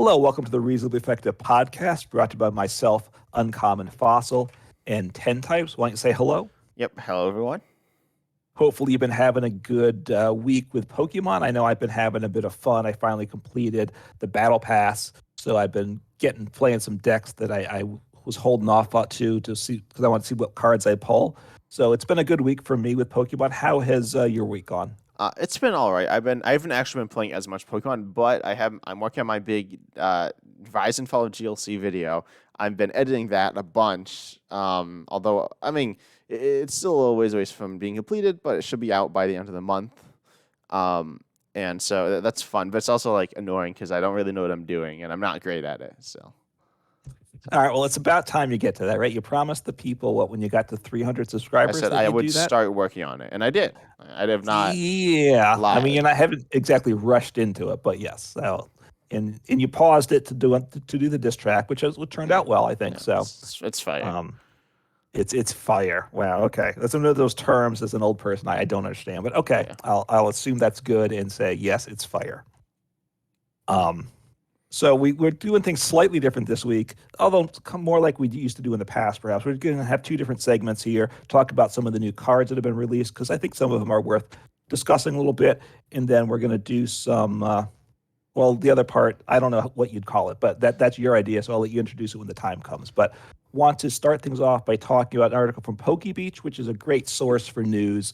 Hello, welcome to the Reasonably Effective podcast brought to you by myself, Uncommon Fossil, and 10 Types. Why don't you say hello? Yep. Hello, everyone. Hopefully, you've been having a good week with Pokemon. I know I've been having a bit of fun. I finally completed the Battle Pass, so I've been playing some decks that I was holding off to see because I want to see what cards I pull. So it's been a good week for me with Pokemon. How has your week gone? It's been all right. I haven't actually been playing as much Pokemon, but I'm working on my big Rise and Fall of GLC video. I've been editing that a bunch. Although it's still a little ways away from being completed, but it should be out by the end of the month. And so that's fun, but it's also like annoying because I don't really know what I'm doing and I'm not great at it. So All right, well, it's about time you get to that, right? You promised the people when you got to 300 I subscribers said that I you'd would do that? start working on it, and I did. I have not Yeah, I mean, lied. you're not haven't exactly rushed into it, but yes. So, and you paused it to do the diss track, which turned out well, I think. Yeah, So, it's fire. um, it's fire. Wow. Okay, that's one of those terms as an old person I don't understand, but okay, Yeah. I'll assume that's good and say yes, it's fire. Um, so we're doing things slightly different this week, although it's more like we used to do in the past, perhaps. We're going to have two different segments here, talk about some of the new cards that have been released, because I think some of them are worth discussing a little bit. And then we're going to do some, well, the other part, I don't know what you'd call it, but that's your idea, so I'll let you introduce it when the time comes. But want to start things off by talking about an article from PokeBeach, which is a great source for news.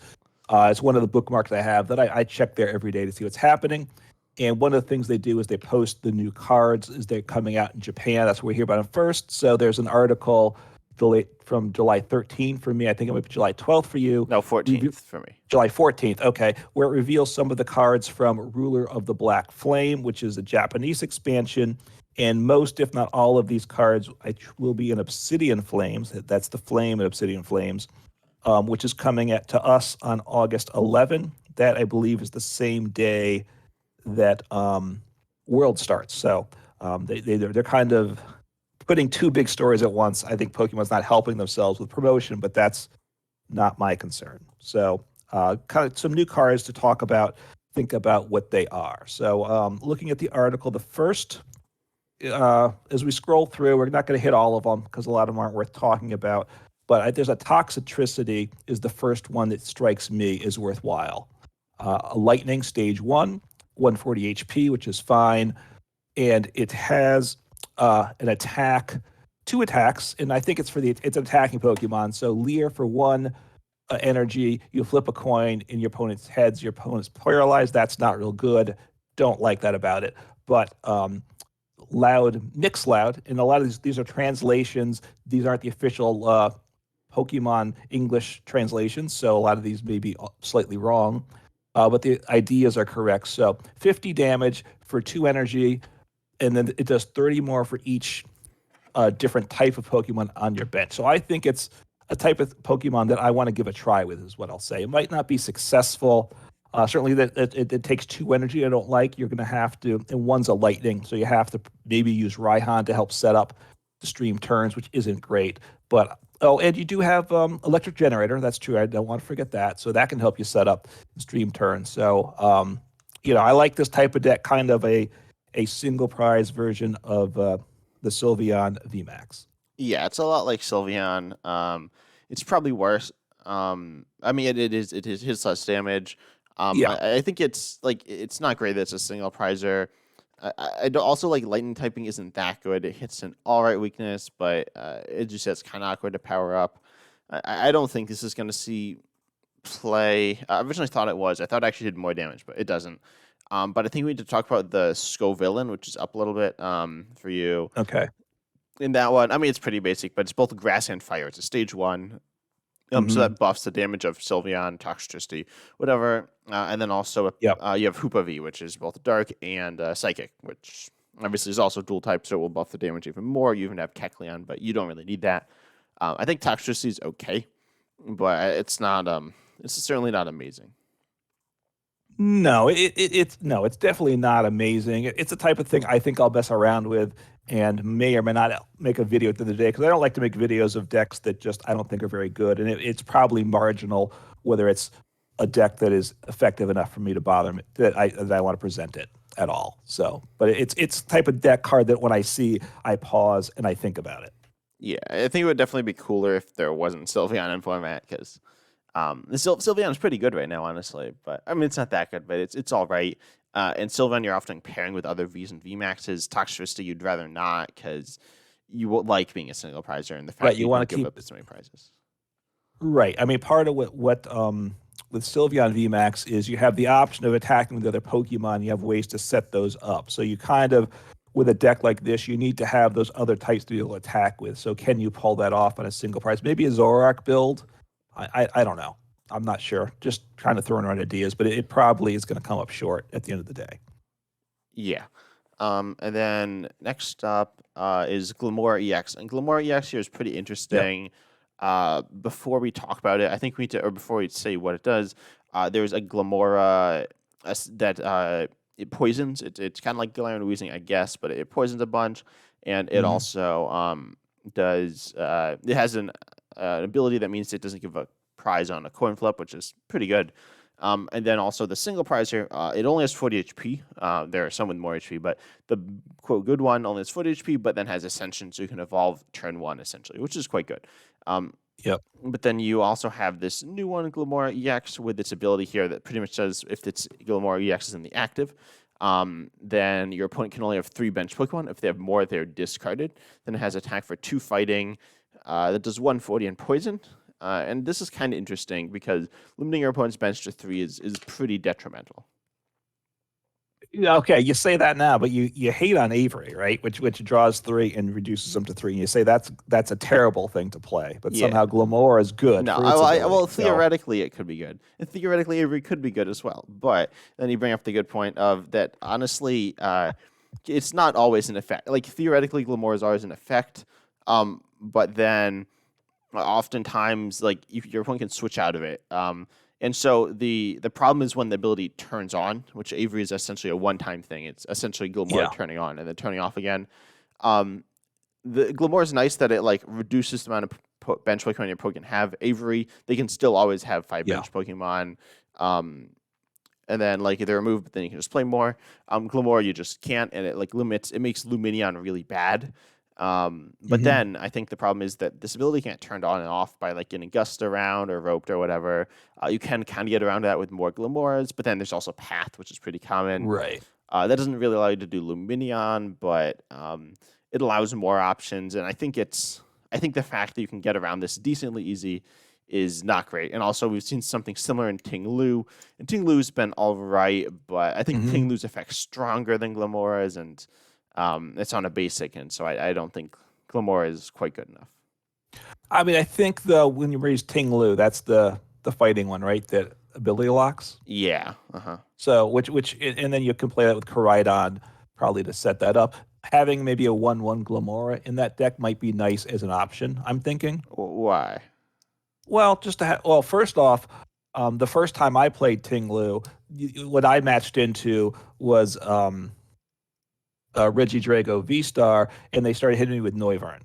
It's one of the bookmarks I have that I check there every day to see what's happening. And one of the things they do is they post the new cards as they're coming out in Japan. That's where we hear about them first. So there's an article from July 13th for me. I think it might be July 12th for you. No, 14th for me. July 14th, okay, where it reveals some of the cards from Ruler of the Black Flame, which is a Japanese expansion. And most, if not all, of these cards will be in Obsidian Flames. That's the flame in Obsidian Flames, which is coming to us on August 11. That, I believe, is the same day that World starts. So they're kind of putting two big stories at once. I think Pokemon's not helping themselves with promotion, but that's not my concern. So kind of some new cards to talk about, think about what they are. So looking at the article, the first, as we scroll through, we're not going to hit all of them because a lot of them aren't worth talking about. But there's a Toxicity is the first one that strikes me as worthwhile. A Lightning Stage 1, 140 HP, which is fine. And it has an attack, two attacks, and I think it's it's an attacking Pokemon. So Leer for one energy, you flip a coin in your opponent's heads, your opponent's paralyzed. That's not real good. Don't like that about it. But Mix Loud, and a lot of these are translations. These aren't the official Pokemon English translations, so a lot of these may be slightly wrong. But the ideas are correct. So 50 damage for 2 energy, and then it does 30 more for each different type of Pokemon on your bench. So I think it's a type of Pokemon that I want to give a try with, is what I'll say. It might not be successful. Certainly, that it takes 2 energy I don't like. You're going to have to, and one's a lightning, so you have to maybe use Raihan to help set up the stream turns, which isn't great. But and you do have electric generator. That's true. I don't want to forget that. So that can help you set up stream turns. So I like this type of deck, kind of a single prize version of the Sylveon VMAX. Yeah, it's a lot like Sylveon. It's probably worse. It hits less damage. Yeah. I think it's not great that it's a single prizer. I don't also like lightning typing isn't that good. It hits an all right weakness, but it just it's kind of awkward to power up. I don't think this is going to see play. I originally thought it was. I thought it actually did more damage, but it doesn't. But I think we need to talk about the Scovillain, which is up a little bit for you. Okay. In that one, I mean, it's pretty basic, but it's both grass and fire. It's a stage 1. So Mm-hmm. that buffs the damage of Sylveon, Toxtricity, whatever. And then also Yep. you have Hoopa V, which is both dark and psychic, which obviously is also dual type, so it will buff the damage even more. You even have Kecleon, but you don't really need that. I think Toxtricity is okay, but it's not. It's certainly not amazing. No, it's definitely not amazing. It's the type of thing I think I'll mess around with and may or may not make a video at the end of the day, because I don't like to make videos of decks that just I don't think are very good, and it's probably marginal whether it's a deck that is effective enough for me to bother me that I want to present it at all. So, but it's type of deck card that when I see, I pause and I think about it. Yeah, I think it would definitely be cooler if there wasn't Sylveon in format because Sylveon is pretty good right now, honestly. But I mean, it's not that good, but it's all right. And Sylveon, you're often pairing with other Vs and VMAXs. Toxtricity, you'd rather not because you would like being a single prizer and the fact Right. that You you want don't to give keep up so many prizes. right. I mean, part of what with Sylveon VMAX is you have the option of attacking with other Pokemon. You have ways to set those up. So you kind of with a deck like this, you need to have those other types to be able to attack with. So can you pull that off on a single prize? Maybe a Zoroark build. I don't know. I'm not sure. Just trying to throw around ideas, but it probably is going to come up short at the end of the day. Yeah. And then next up is Glamora EX. And Glamora EX here is pretty Yep. interesting. Before we talk about it, I think we need to, or before we say what it does, there's a Glamora that it poisons. It's kind of like Galarian Weezing, I guess, but it poisons a bunch. And it Hmm. also does, it has an ability that means it doesn't give a prize on a coin flip, which is pretty good. And then also the single prize here, it only has 40 HP. There are some with more HP, but the quote good one only has 40 HP, but then has Ascension, so you can evolve turn one essentially, which is quite good. Um, Yep. but then you also have this new one, Glamora EX, with its ability here that pretty much says if it's Glamora EX is in the active, then your opponent can only have 3 bench Pokemon. If they have more, they're discarded. Then it has attack for 2 fighting. That does 140 and poison. And this is kind of interesting because limiting your opponent's bench to 3 is pretty detrimental. Yeah, okay, you say that now, but you hate on Avery, right? Which draws 3 and reduces them to 3, and you say that's a terrible thing to play. But Yeah. somehow Glamora is good No, for its ability. well, So theoretically it could be good. And theoretically Avery could be good as well. But then you bring up the good point of that honestly, it's not always an effect. Like theoretically, Glamora is always an effect. But then oftentimes like your opponent can switch out of it. And so the problem is when the ability turns on, which Avery is essentially a one-time thing. It's essentially Glamora yeah, turning on and then turning off again. Um, the Glamora is nice that it like reduces the amount of bench Pokemon your Pokemon have. Avery, they can still always have 5 yeah. bench Pokemon. Um, and then like they're removed, but then you can just play more. Glamora you just can't, and it like limits. It makes Luminion really bad. But Hmm. then I think the problem is that this ability can't turn on and off by like getting gust around or roped or whatever. You can kind of get around that with more Glamoras, but then there's also Path, which is pretty common. Right. That doesn't really allow you to do Luminion, but it allows more options, and I think the fact that you can get around this decently easy is not great. And also, we've seen something similar in Ting Lu, and Ting Lu's been all right, but I think Hmm. Ting Lu's effect's stronger than Glamora's, and it's on a basic, and so I don't think Glamora is quite good enough. I mean, I think though when you raise Ting Lu, that's the fighting one, right? That ability locks. Yeah. Uh huh. So which and then you can play that with Koraidon probably to set that up. Having maybe a 1/1 Glamora in that deck might be nice as an option. I'm thinking. Why? Well, just to well, first off, the first time I played Tinglu, what I matched into was Reggie Drago V Star, and they started hitting me with Noivern.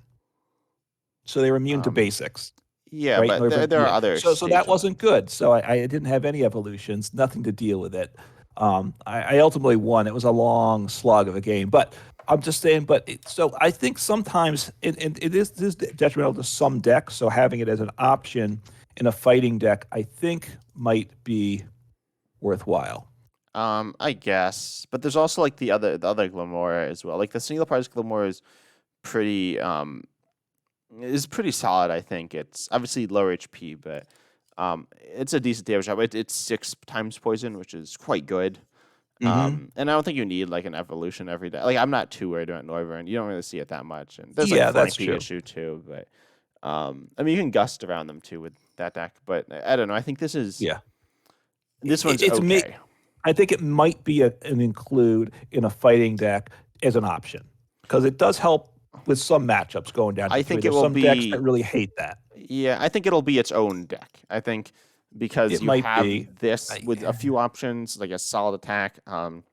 So they were immune to Um. basics, Yeah, right? but Noivern, there are yeah. other So that stage wasn't ones. good. So I didn't have any evolutions, nothing to deal with it. I ultimately won. It was a long slog of a game, but I'm just saying. But so I think sometimes it is detrimental to some decks. So having it as an option in a fighting deck, I think might be worthwhile. I guess, but there's also like the other Glamora as well. Like the single prize Glamora pretty is pretty solid. I think it's obviously lower HP, but it's a decent damage job. It's 6 times poison, which is quite good. Hmm. And I don't think you need like an evolution every day. Like I'm not too worried about Noivern. You don't really see it that much, and there's like Yeah, Flying that's true. Pikachu too. But I mean you can gust around them too with that deck. But I don't know. I think Yeah, this one's it's me. okay. I think it might be an include in a fighting deck as an option because it does help with some matchups going down I to 3. think it There's will some decks that be. really hate that. Yeah, I think it'll be its own deck. I think because It you might have be. this I, with a few options, like a solid attack, and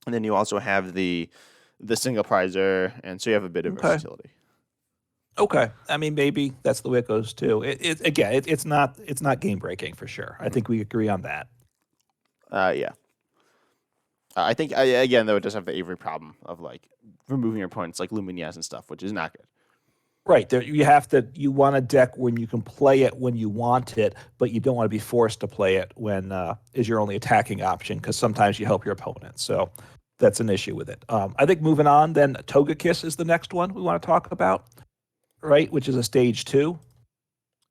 then you also have the single prizer, and so you have a bit of okay. versatility. Okay, I mean maybe that's the way it goes too. It's not game breaking for sure. I Mhm. think we agree on that. Yeah. I think again though it does have the Avery problem of like removing your points like Luminias and stuff, which is not good. Right. There, you want a deck when you can play it when you want it, but you don't want to be forced to play it when is your only attacking option because sometimes you help your opponent. So that's an issue with it. I think moving on, then Togekiss is the next one we want to talk about, right? Which is a stage two.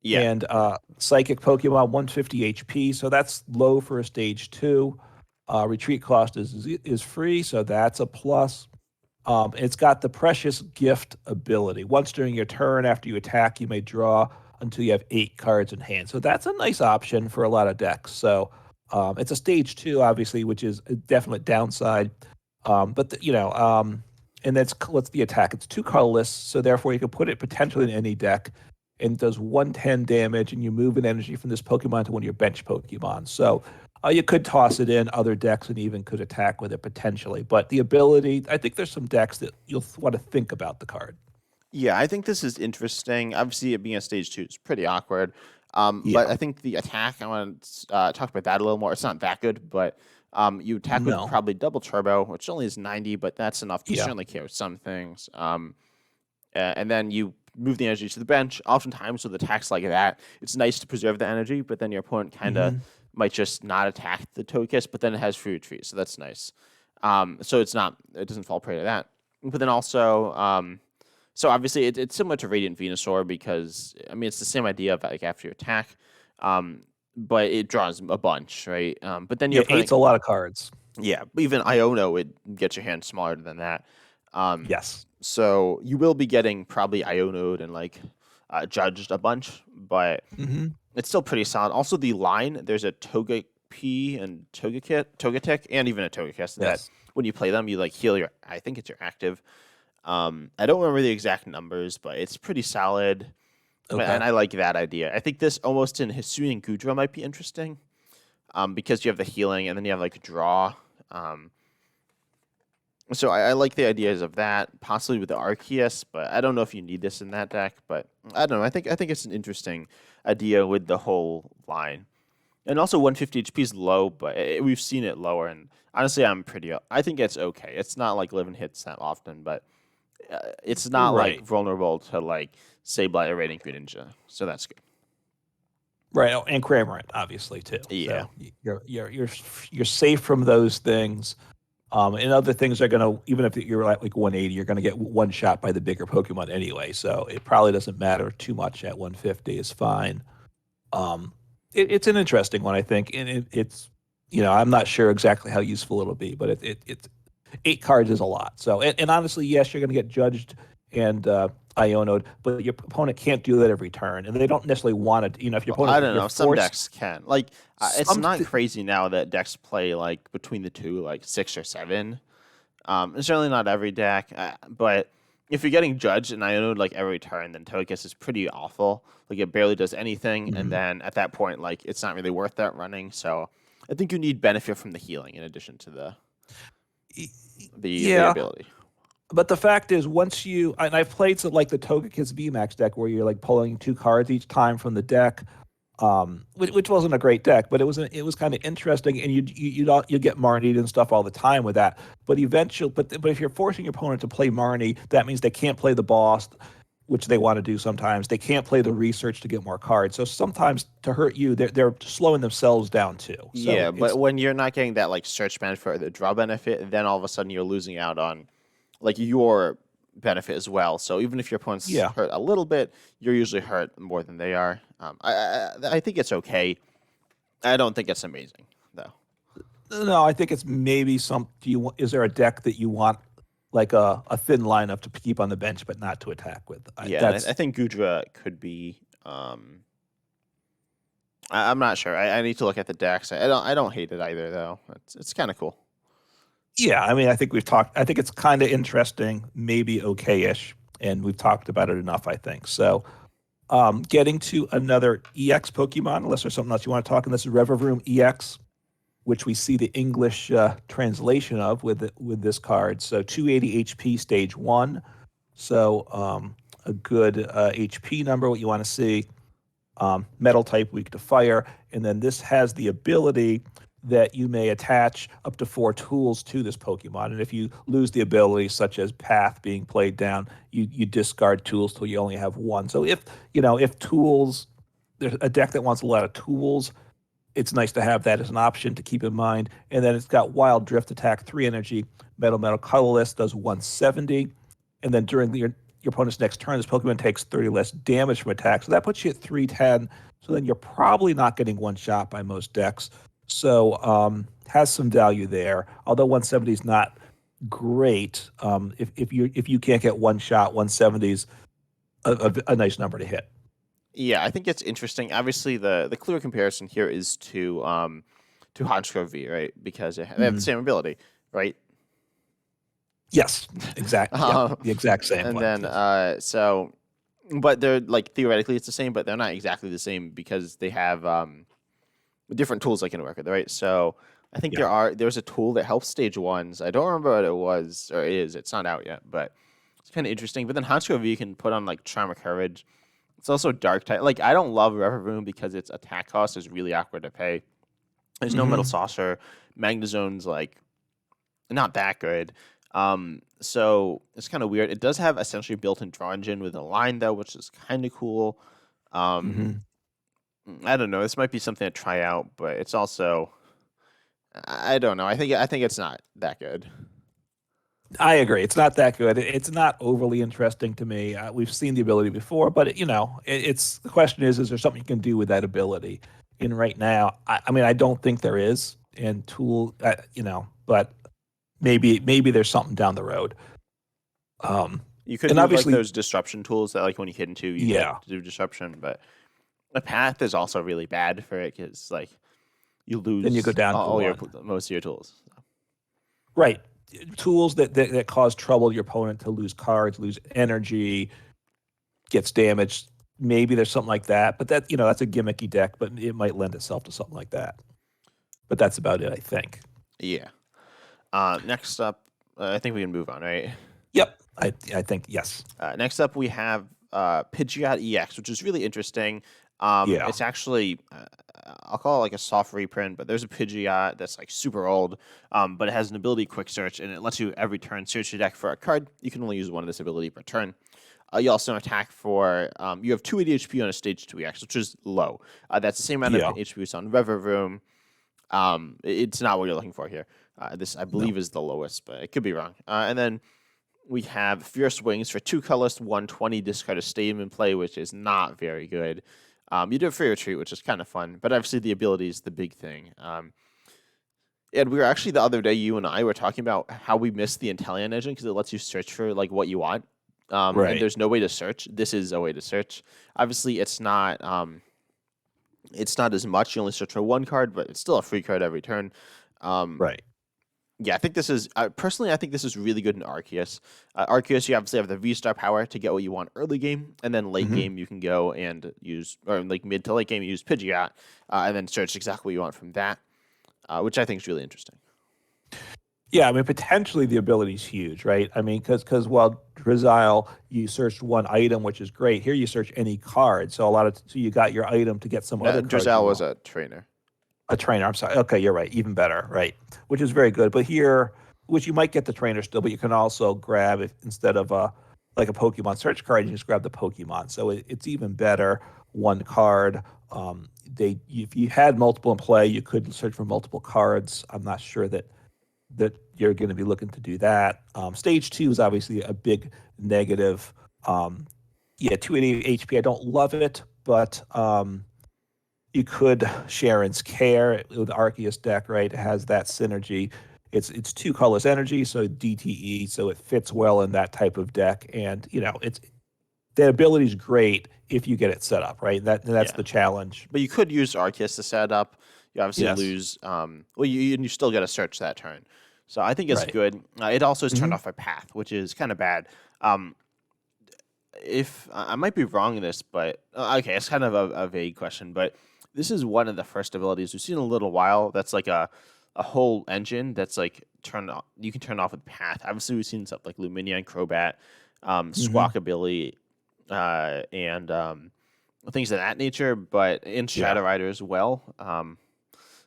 Yeah. And Psychic Pokemon 150 HP, so that's low for a stage two. Retreat cost is free, so that's a plus. It's got the Precious Gift ability. Once during your turn, after you attack, you may draw until you have 8 cards in hand. So that's a nice option for a lot of decks. So it's a stage two, obviously, which is a definite downside. But and that's what's the attack? It's two colorless, so therefore you can put it potentially in any deck, and it does 110 damage, and you move an energy from this Pokemon to one of your bench Pokemon. So you could toss it in other decks and even could attack with it potentially. But the ability, I think there's some decks that you'll want to think about the card. Yeah, I think this is interesting. Obviously, it being a stage two is pretty awkward. But Yeah. I think the attack, I want to talk about that a little more. It's not that good, but you attack with No. probably double turbo, which only is 90, but that's enough to Yeah. certainly carry some things. And then you move the energy to the bench. Oftentimes, with attacks like that, it's nice to preserve the energy, but then your opponent kind of Hmm. might just not attack the Togekiss, but then it has free retreat, so that's nice. So it doesn't fall prey to that. But then also, so obviously it's similar to Radiant Venusaur because I mean it's the same idea of like after you attack, um, but it draws a bunch, right? But then your Yeah. Eight's opponent, a lot of cards. yeah, but even Iono would get your hand smaller than that. Um, Yes. so you will be getting probably Ionoed and like judged a bunch, but Hmm. it's still pretty solid. Also, the line there's a Togepi and Togetic, and even a Togekiss that Yes. when you play them, you like heal your. I think it's your active. I don't remember the exact numbers, but it's pretty solid, Okay. and I like that idea. I think this almost in Hisui and Gudra might be interesting, because you have the healing and then you have like draw. Um, so I like the ideas of that, possibly with the Arceus, but I don't know if you need this in that deck. But I don't know. I think it's an interesting idea with the whole line, and also 150 HP is low, but we've seen it lower, and honestly, I think it's okay. It's not like living hits that often, but it's not like Right. vulnerable to like Sableye or Radiant Greninja, so that's good. Right. Oh, and Cramorant, obviously too. Yeah, So you're safe from those things. And other things are gonna, even if you're at like 180, you're gonna get one shot by the bigger Pokemon anyway. So it probably doesn't matter too much at 150. Is fine. Um, it's an interesting one, I think, and it's I'm not sure exactly how useful it'll be, but it's 8 cards is a lot. So and honestly, yes, you're gonna get judged and Ionoed, but your opponent can't do that every turn, and they don't necessarily want to. If your well, I opponent, don't you're know. Some forced decks can like it's some. not crazy now that decks play like between the two, like 6 or 7. And certainly not every deck, but if you're getting judged and I know like every turn, then Togekiss is pretty awful. Like it barely does anything, and Mhm. then at that point, like it's not really worth that running. So I think you need benefit from the healing in addition to the Yeah, ability. but the fact is, once you and I've played some like the Togekiss VMAX deck where you're like pulling 2 cards each time from the deck, which wasn't a great deck, but it was kind of interesting, and you get Marnied and stuff all the time with that. But eventually, but if you're forcing your opponent to play Marnie, that means they can't play the boss, which they want to do sometimes. They can't play the research to get more cards. So sometimes to hurt you, they're slowing themselves down too. So Yeah, but it's when you're not getting that like search benefit or the draw benefit, then all of a sudden you're losing out on like your benefit as well. So even if your opponent's yeah. hurt a little bit, you're usually hurt more than they are. I think it's okay. I don't think it's amazing though. No, I think it's maybe some. Is there a deck that you want like a thin lineup to keep on the bench but not to attack with? Yeah, and I That's think Gudra could be. I'm not sure. I need to look at the decks. I don't hate it either though. It's kind of cool. yeah. I mean, I think we've talked. I think it's kind of interesting, maybe okay-ish, and we've talked about it enough. I think so. Getting to another EX Pokemon, unless there's something else you want to talk. And this is Revavroom EX, which we see the English translation of with this card. So 280 HP, stage one. So a good HP number, what you want to see. Metal type, weak to fire. And then this has the ability that you may attach up to 4 tools to this Pokemon. And if you lose the ability, such as Path being played down, you discard tools till you only have one. So if tools, there's a deck that wants a lot of tools, it's nice to have that as an option to keep in mind. And then it's got Wild Drift, attack 3 energy, Metal Colorless does 170. And then during your opponent's next turn, this Pokemon takes 30 less damage from attack. So that puts you at 310. So then you're probably not getting one shot by most decks. So has some value there. Although 170 is not great, if you can't get one shot, 170 is a nice number to hit. Yeah, I think it's interesting. Obviously, the clear comparison here is to Honchkrow V, right? Because they have the same ability, right? Yes, exactly. Yep, the exact same And one. then but they're like theoretically it's the same, but they're not exactly the same because they have different tools they can work with, right? So I think there's a tool that helps stage ones. I don't remember what it was or is. It's not out yet, but it's kind of interesting. But then Honchkrow V can put on like Charm of Courage. It's also dark type. Like I don't love Reverboom because its attack cost is really awkward to pay. There's no Metal Saucer. Magnezone's like not that good. So it's kind of weird. It does have essentially built-in draw engine with a line though, which is kind of cool. I don't know. This might be something to try out, but it's also I don't know. I think it's not that good. I agree. It's not that good. It's not overly interesting to me. We've seen the ability before, but it's the question is there something you can do with that ability? And right now, I mean, I don't think there is. And but maybe there's something down the road. You could And do like obviously, those disruption tools that like when you hit into you get yeah, to do disruption, but the path is also really bad for it because like you then you go lose down to all your one. most of your tools. Right. Tools that cause trouble to your opponent to lose cards, lose energy, gets damaged. Maybe there's something like that, but that's a gimmicky deck, but it might lend itself to something like that. But that's about it, I think. Yeah. Next up, I think we can move on, right? Yep, I think yes. Next up, we have Pidgeot EX, which is really interesting. Yeah. It's actually, I'll call it like a soft reprint, but there's a Pidgeot that's like super old, but it has an ability quick search, and it lets you every turn search your deck for a card. You can only use one of this ability per turn. You also attack for, you have 280 HP on a stage 2 EX, which is low. That's the same amount Yeah. of HP we saw on Reverboom. It's not what you're looking for here. This, I believe, is the lowest, but it could be wrong. And then we have Fierce Wings for 2 colorless, 120, discard a stadium in play, which is not very good. You do it for your retreat, which is kind of fun, but obviously the ability is the big thing. And we were actually the other day, you and I were talking about how we missed the Intellion engine because it lets you search for like what you want. And Right. there's no way to search. This is a way to search. Obviously, it's not as much. You only search for one card, but it's still a free card every turn. Right. Yeah, I think this is personally. I think this is really good in Arceus. Arceus, you obviously have the V-Star power to get what you want early game, and then late game you can go and use, or like mid to late game, you use Pidgeot, and then search exactly what you want from that, which I think is really interesting. Yeah, I mean, potentially the ability is huge, right? I mean, because while Drizzile, you searched one item, which is great. Here you search any card, so you got your item to get some other cards. Drizzile was a trainer. A trainer. I'm sorry. Okay, you're right. Even better, right? Which is very good. But here, which you might get the trainer still, but you can also grab it instead of like a Pokemon search card. You just grab the Pokemon, so it's even better. One card. If you had multiple in play, you could search for multiple cards. I'm not sure that you're going to be looking to do that. Stage 2 is obviously a big negative. Yeah, 280 HP. I don't love it, but you could Sharon's Care with Arceus deck, right? It has that synergy. It's 2 colorless energy, so DTE, so it fits well in that type of deck. And it's the ability is great if you get it set up, right? That's the challenge. But you could use Arceus to set up. You obviously Yes. lose. You still got to search that turn. So I think it's Right. good. It also is turned off by Path, which is kind of bad. If I might be wrong in this, but okay, it's kind of a vague question, but this is one of the first abilities we've seen in a little while. That's like a whole engine that's like you can turn off with Path. Obviously, we've seen stuff like Luminia and Crobat, Squawkabilly. and things of that nature, but in Yeah. Shadow Rider as well.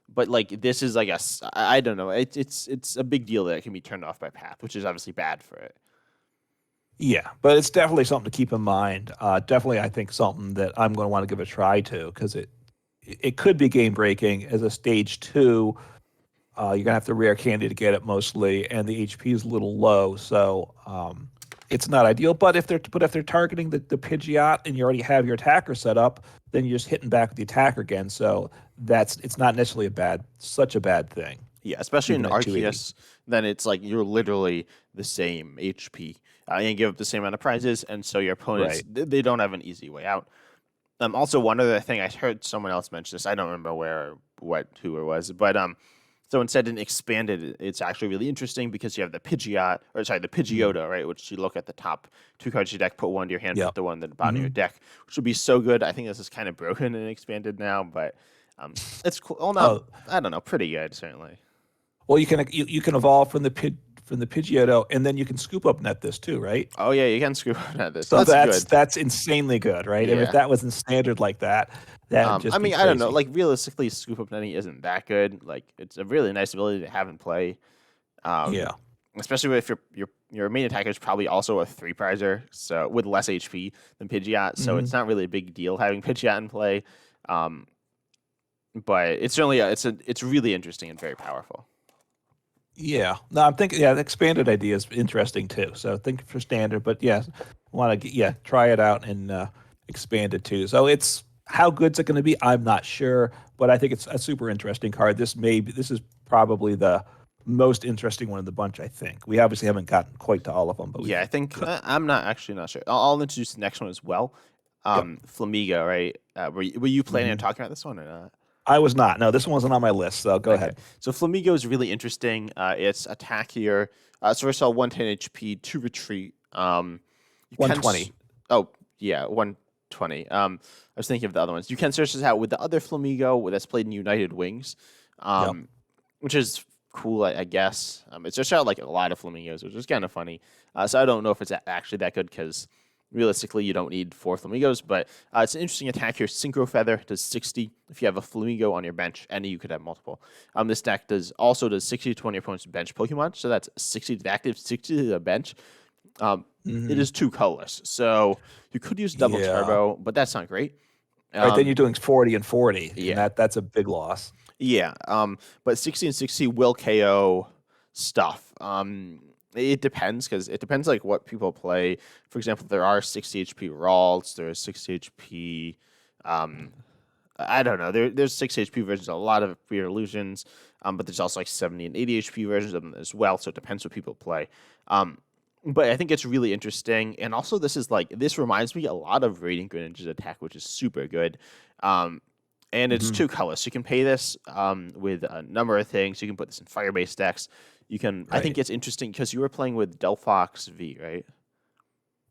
But like this is like I don't know. It's a big deal that it can be turned off by path, which is obviously bad for it. Yeah, but it's definitely something to keep in mind. Definitely, I think something that I'm going to want to give a try to because it could be game breaking as a stage two. You're gonna have to rare candy to get it mostly, and the HP is a little low, so it's not ideal. But if they're targeting the Pidgeot and you already have your attacker set up, then you're just hitting back with the attacker again. So it's not necessarily such a bad thing, Yeah, especially in even at 280. Arceus, then it's like you're literally the same HP. And give up the same amount of prizes, and so your opponents Right. they don't have an easy way out. Also, one other thing I heard someone else mention this. I don't remember where, what, who it was, but someone said in expanded, it's actually really interesting because you have the Pidgeot, or sorry, the Mm. Pidgeotto, right? Which you look at the top two cards of your deck, put one to your hand, Yep. put the one at the bottom of Hmm. your deck, which would be so good. I think this is kind of broken and expanded now, but it's cool. Well, not Oh, I don't know, pretty good certainly. well, you can evolve from the Pidgeotto, and then you can scoop up net this too, right? Oh yeah, you can screw at this. So That's that's good. that's insanely good, right? And if Yeah. that wasn't standard like that, that would I just be mean, I don't know. crazy. Like realistically, scoop up netting isn't that good. Like it's a really nice ability to have in play. Um, Yeah. especially if your main attacker is probably also a three prizer, so with less HP than Pidgeot, so Hmm. it's not really a big deal having Pidgeot in play. Um, but it's certainly it's really interesting and very powerful. Yeah. No, I'm thinking. Yeah, the expanded idea is interesting too. So think for standard, but yeah, want to try it out and expand it too. So it's how good's it going to be? I'm not sure, but I think it's a super interesting card. This is probably the most interesting one of the bunch. I think we obviously haven't gotten quite to all of them, but Yeah, I we've. think I'm not actually not sure. I'll introduce the next one as well. Yep. Flamigo, right? Were you planning on Hmm. talking about this one or not? I was not. No, this one wasn't on my list. So go Okay, ahead. so Flamigo is really interesting. Its attack here, so first of all, 110 HP, two retreat. You can, 120. oh yeah, 120. I was thinking of the other ones. You can search this out with the other Flamigo that's played in United Wings, Yep. which is cool, I guess. It's just out like a lot of Flamingos, which is kind of funny. So I don't know if it's actually that good because realistically, you don't need four Flamingos, but it's an interesting attack here. Synchro Feather does 60 if you have a Flamigo on your bench, and you could have multiple. This deck does 60 to 20 opponent's bench Pokemon, so that's 60 to the active, 60 to the bench. It Hmm. is two colorless, so you could use double Yeah. turbo, but that's not great. Right. Then you're Um, doing 40 and 40, and yeah, that's a big loss. yeah. But 60 and 60 will KO stuff. It depends because it depends like what people play. For example, there are 60 HP Ralts, there are 60 HP. Um, I don't know. There's 60 HP versions of a lot of weird illusions, but there's also like 70 and 80 HP versions of them as well. So it depends what people play. But I think it's really interesting, and also this reminds me a lot of Radiant Greninja's attack, which is super good. Um, and it's Hmm. two colors. So you can pay this with a number of things. You can put this in fire-based decks. You can. I think Right. it's interesting because you were playing with Delphox V, right?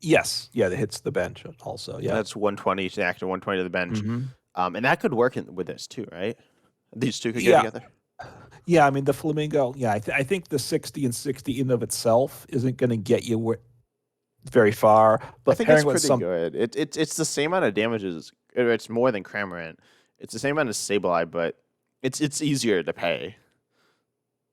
Yes. Yeah, that hits the bench also. Yeah. That's 120 to the actor, 120 to the bench, Hmm. and that could work with this too, right? These two could go Yeah. together. Yeah. I mean, the flamingo. Yeah, I think the 60 and 60 in of itself isn't going to get you very far, I but think it's pairing with pretty some. good. It's the same amount of damages. Or it's more than Cramorant. It's the same amount as Sableye, but it's easier to pay,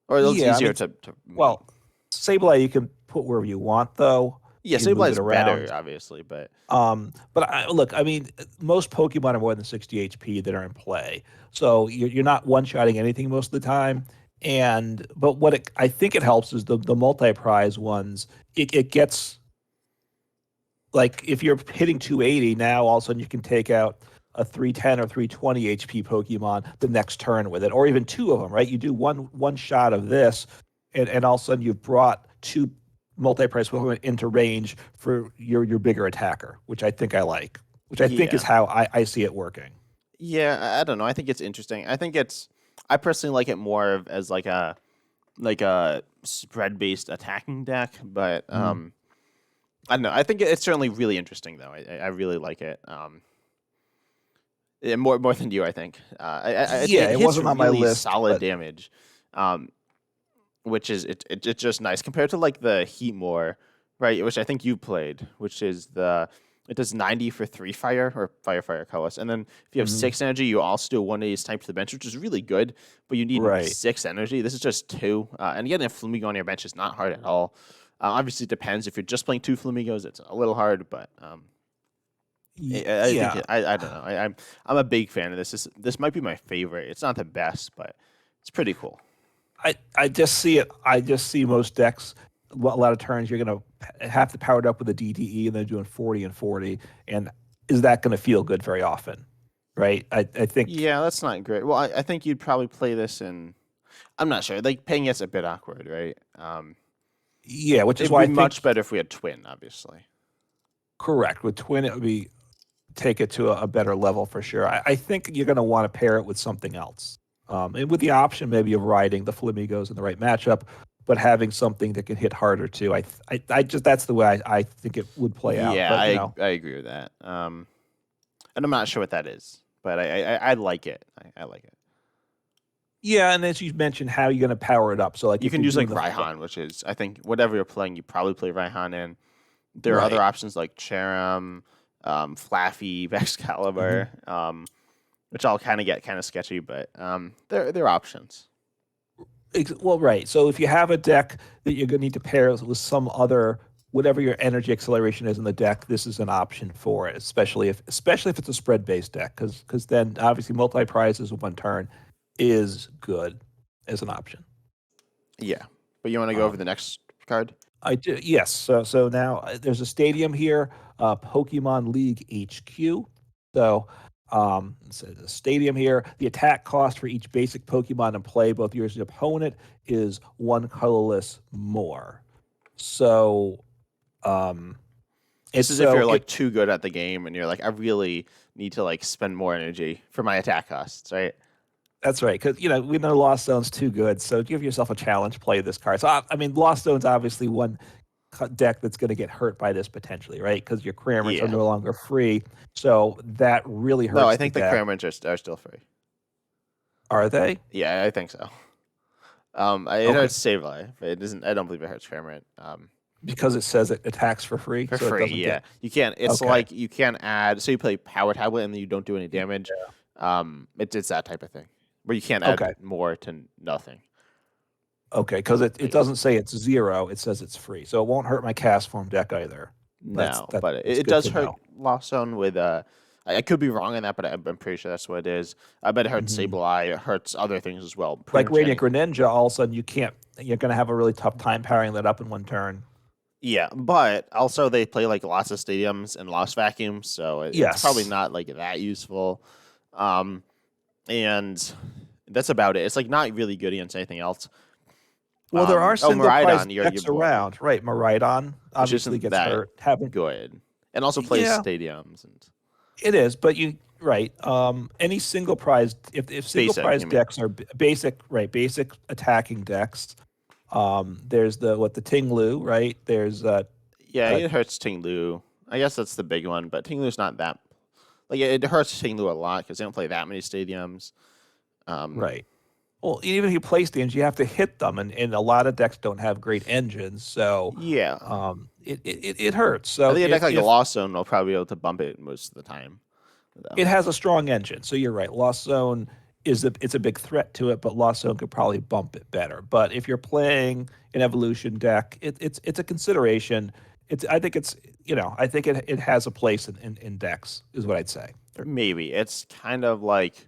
or it's Yeah. I easier mean, to meet. well, Sableye you can put wherever you want, though. Yeah, You can move Sableye it is better, around. obviously, but But look, I mean, most Pokemon are more than 60 HP that are in play, so you're not one-shotting anything most of the time. But I think it helps is the multi-prize ones. It gets like if you're hitting 280 now, all of a sudden you can take out a 310 or 320 HP Pokemon the next turn with it, or even two of them, right? You do one shot of this, and all of a sudden you've brought two multi-price Pokemon into range for your bigger attacker, which I think I like, which I think is yeah, how I see it working. yeah. I don't know. I think it's interesting. I personally like it more as like a spread based attacking deck, but Mm. I don't know. I think it's certainly really interesting though. I really like it. Yeah, more than you, I think. Yeah, It it hits wasn't on my really list, solid but damage, um, which is it's just nice compared to like the Heatmore, right? Which I think you played, which is the It does 90 for 3 fire or fire colorless. And then if you have Hmm. 6 energy, you also do a 1 of these type to the bench, which is really good, but you need Right. 6 energy. This is just 2. And getting a Flamigo on your bench is not hard at all. Obviously, it depends. If you're just playing 2 Flamigos, it's a little hard, but I think Yeah. I don't know. I'm a big fan of this. This might be my favorite. It's not the best, but it's pretty cool. I just see it. I just see most decks. A lot of turns you're gonna have to power it up with a DTE, and then doing 40 and 40. And is that going to feel good very often? Right. I think. Yeah, that's not great. Well, I think you'd probably play this in. I'm not sure. Like paying it's a bit awkward, right? Yeah, which is It'd why be I think much better if we had twin, obviously. correct with twin it would be take it to a better level for sure. I think you're going to want to pair it with something else, and with the option maybe of riding the Flamingos in the right matchup, but having something that can hit harder too. I just that's the way I think it would play out. Yeah, But I agree with that. And I'm not sure what that is, but I like it. I like it. yeah, and as you mentioned, how you're going to power it up. So like You if can you're use doing like the Raihan, which is I think whatever you're playing, you probably play Raihan in. There are other right. options like Cherim, Flaffy, Mhm. Excalibur, which I'll kind of get kind of sketchy, but they're options. Well, right. So if you have a deck that you're going to need to pair with some other, whatever your energy acceleration is in the deck, this is an option for it, especially if it's a spread based deck, because then obviously multi prizes with one turn is good as an option. Yeah, but you want to go over Um, the next card? I do, yes. So now there's a stadium here, Pokemon League HQ. So it's a stadium here. The attack cost for each basic Pokemon in play, both yours and your opponent, is one colorless more. So um, This it's is if you're so it like too good at the game and you're like, I really need to like spend more energy for my attack costs, right? that's right because we know Lost Zone's too good. So give yourself a challenge, play this card. So I mean, Lost Zone's obviously one deck that's going to get hurt by this potentially, right? Because your Cramorants are Yeah. no longer free. So that really No, I hurts the think the deck. Cramorants are still free. Are they? Yeah, I think so. It Okay. hurts save life. It doesn't. I don't believe it hurts Cramorant. Because it says it attacks for free, For so it free, doesn't yeah. get. You can't. It's Okay. like you can't add. So you play Power Tablet and then you don't do any damage. Yeah. It's that type of thing where you can't add Okay. more to nothing. Okay. Because it But yeah, doesn't say it's zero. It says it's free, so it won't hurt my cast form deck either. That's no, that. but it, That's it good does to hurt know. Lost Zone with I could be wrong on that, but I'm pretty sure that's what it is. I bet it hurts Hmm. Sableye. It hurts other things as well. Pretty Like much Radiant anything. Greninja, all of a sudden you can't. You're going to have a really tough time powering that up in one turn. Yeah, but also they play like lots of stadiums and lost vacuums, so it's probably Yes. not like that useful. Um, and that's about it. It's like not really good against anything else. Well, there are Oh, single prize Miraidon, your decks boy, around, right? Maridon which obviously isn't gets that hurt. Haven't. good, and also plays Yeah, stadiums and it is, but you right. Any single prize, if single basic. prize You mean? decks are basic, right? Basic attacking decks. There's the Ting-Lu, right? There's Yeah, uh, it hurts Tinglu. I guess that's the big one, but Tinglu's not that. Like it hurts Tinglu a lot because they don't play that many stadiums. Um, right. Well, even if you play stands, you have to hit them, and a lot of decks don't have great engines, so yeah, it hurts. I So think a deck like if Lost Zone will probably be able to bump it most of the time, though. it has a strong engine, so you're right. Lost Zone it's a big threat to it, but Lost Zone could probably bump it better. But if you're playing an evolution deck, it's a consideration. I think I think it has a place in decks, is what I'd say. Maybe it's kind of like,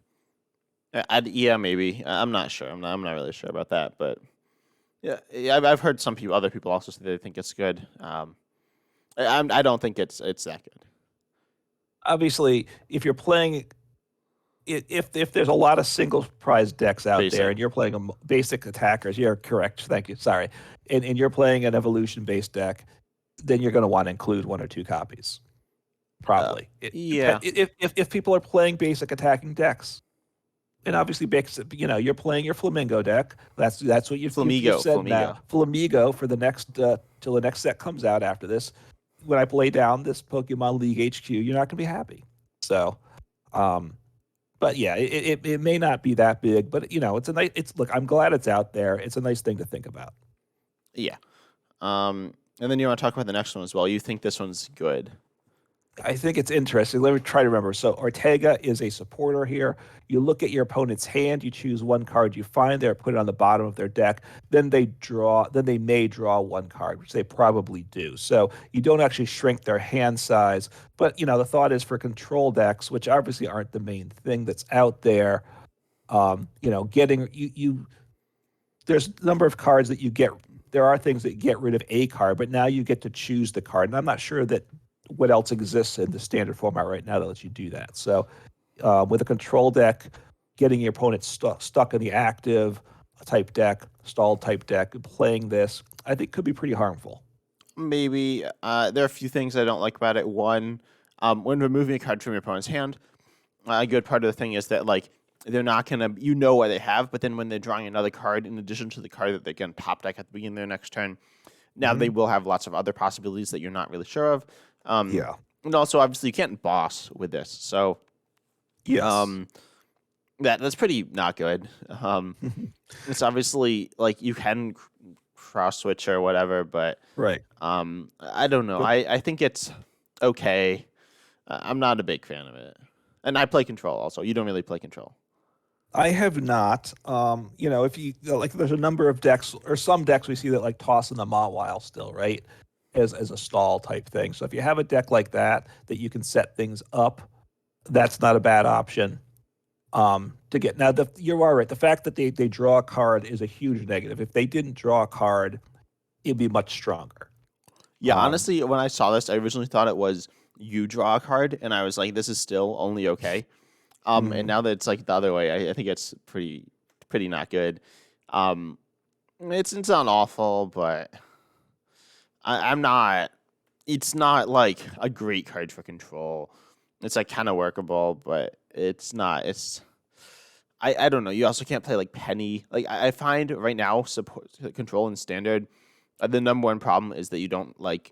yeah, maybe. I'm not sure. I'm not really sure about that, but yeah, I've heard some people, other people also say they think it's good. I don't think it's that good. Obviously, if you're playing if there's a lot of single prize decks out there Basic. and you're playing basic attackers, you're correct. Thank you. Sorry, and you're playing an evolution based deck, then you're going to want to include one or two copies. Probably. Yeah, If people are playing basic attacking decks, and obviously basic, you're playing your Flamingo deck. That's what you've said now. Flamigo. Flamigo for the next till the next set comes out after this. When I play down this Pokemon League HQ, you're not going to be happy. So, um, but yeah, it may not be that big, but it's a nice. It's look. I'm glad it's out there. It's a nice thing to think about. Yeah. And then you want to talk about the next one as well. You think this one's good? I think it's interesting. Let me try to remember. So Ortega is a supporter here. You look at your opponent's hand, you choose one card you find there, put it on the bottom of their deck. Then they draw. Then they may draw one card, which they probably do. So you don't actually shrink their hand size. But the thought is for control decks, which obviously aren't the main thing that's out there. Getting you there's a number of cards that you get. There are things that get rid of a card, but now you get to choose the card. And I'm not sure that what else exists in the standard format right now that lets you do that. So with a control deck, getting your opponent stuck in the active type deck, stalled type deck, playing this, I think could be pretty harmful. Maybe there are a few things I don't like about it. One, when removing a card from your opponent's hand, a good part of the thing is that like they're not gonna, what they have, but then when they're drawing another card in addition to the card that they're gonna top deck at the beginning of their next turn, now they will have lots of other possibilities that you're not really sure of. Yeah. And also, obviously, you can't boss with this, so Yes. that's pretty not good. It's obviously like you can cross switch or whatever, but Right. I don't know. But I think it's okay. I'm not a big fan of it, and I play control also. You don't really play control. I have not. If you like, there's a number of decks or some decks we see that like tossing the Mawile still, right? As a stall type thing. So if you have a deck like that you can set things up, that's not a bad option. To get now, you are right. The fact that they draw a card is a huge negative. If they didn't draw a card, it'd be much stronger. Yeah, honestly, when I saw this, I originally thought it was you draw a card, and I was like, this is still only okay. And now that it's like the other way, I think it's pretty not good. It's not awful, but I'm not. It's not like a great card for control. It's like kind of workable, but it's not. I don't know. You also can't play like Penny. Like I find right now, support control and standard. The number one problem is that you don't like.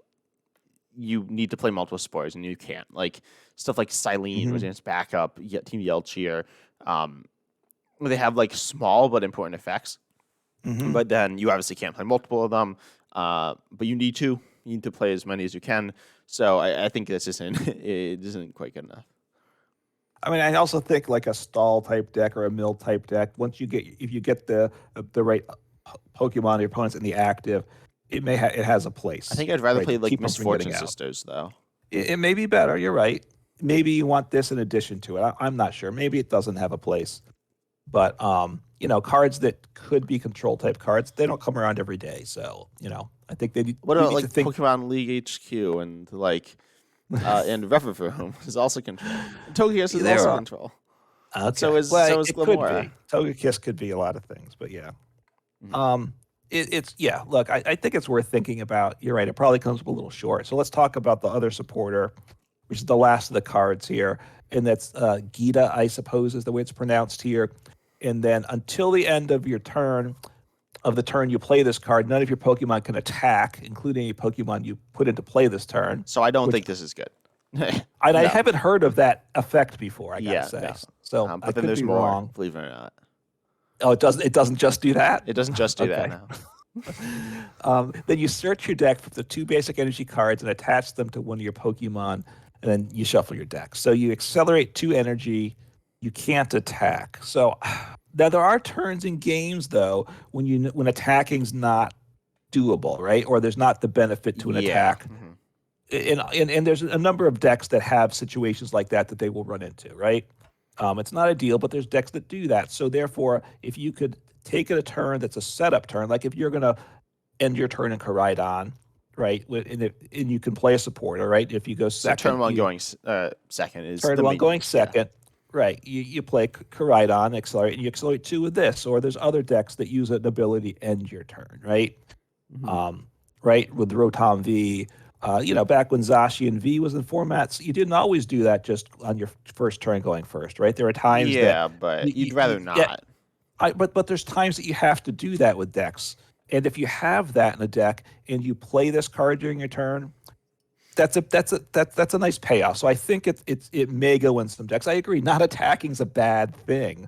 You need to play multiple spores, and you can't. Like stuff like Silene, Resilience Backup, Team Yelchier. They have like small but important effects. But then you obviously can't play multiple of them. But you need to. You need to play as many as you can. So I think this isn't quite good enough. I mean, I also think like a stall type deck or a mill type deck. If you get the right Pokemon, your opponents in the active, it has a place. I think I'd rather right, play to like keep them from getting Misfortune out. Sisters though. It may be better. You're right. Maybe you want this in addition to it. I'm not sure. Maybe it doesn't have a place. But cards that could be control type cards, they don't come around every day. So I think they need. What you about need like to think. Pokemon League HQ and like and Revivroom is also control. Togekiss is There also are. control. Okay. So is It could Glamora. be. Togekiss could be a lot of things, but yeah. Mhm. It's yeah. Look, I think it's worth thinking about. You're right. It probably comes up a little short. So let's talk about the other supporter, which is the last of the cards here, and that's Gita, I suppose, is the way it's pronounced here. And then until the end of your turn, you play this card, none of your Pokemon can attack, including any Pokemon you put into play this turn. So I don't Which think this is good. I No. haven't heard of that effect before. I gotta Yeah, say. no. So I But then could there's be more, wrong. believe it or not. Oh, it doesn't. It doesn't just do that. It doesn't just do that Okay. now. Then you search your deck for the 2 basic energy cards and attach them to one of your Pokemon, and then you shuffle your deck. So you accelerate 2 energy. You can't attack. So now there are turns in games though when attacking's not doable, right? Or there's not the benefit to an attack. Mhm. And there's a number of decks that have situations like that they will run into, right? It's not ideal, but there's decks that do that. So therefore, if you could take a turn that's a setup turn, like if you're gonna end your turn in Koraidon, right? And you can play a supporter, right? If you go So second, turn one going second is turn the one main going use, yeah. second, right? You play Koraidon, accelerate, and you accelerate 2 with this. Or there's other decks that use an ability to end your turn, right? Mhm. Right with Rotom V. Back when Zashi and V was in formats, you didn't always do that just on your first turn going first, right? There are times that Yeah, but you'd rather yeah, not. but there's times that you have to do that with decks. And if you have that in a deck and you play this card during your turn, that's a nice payoff. So I think it may go in some decks. I agree, not attacking is a bad thing,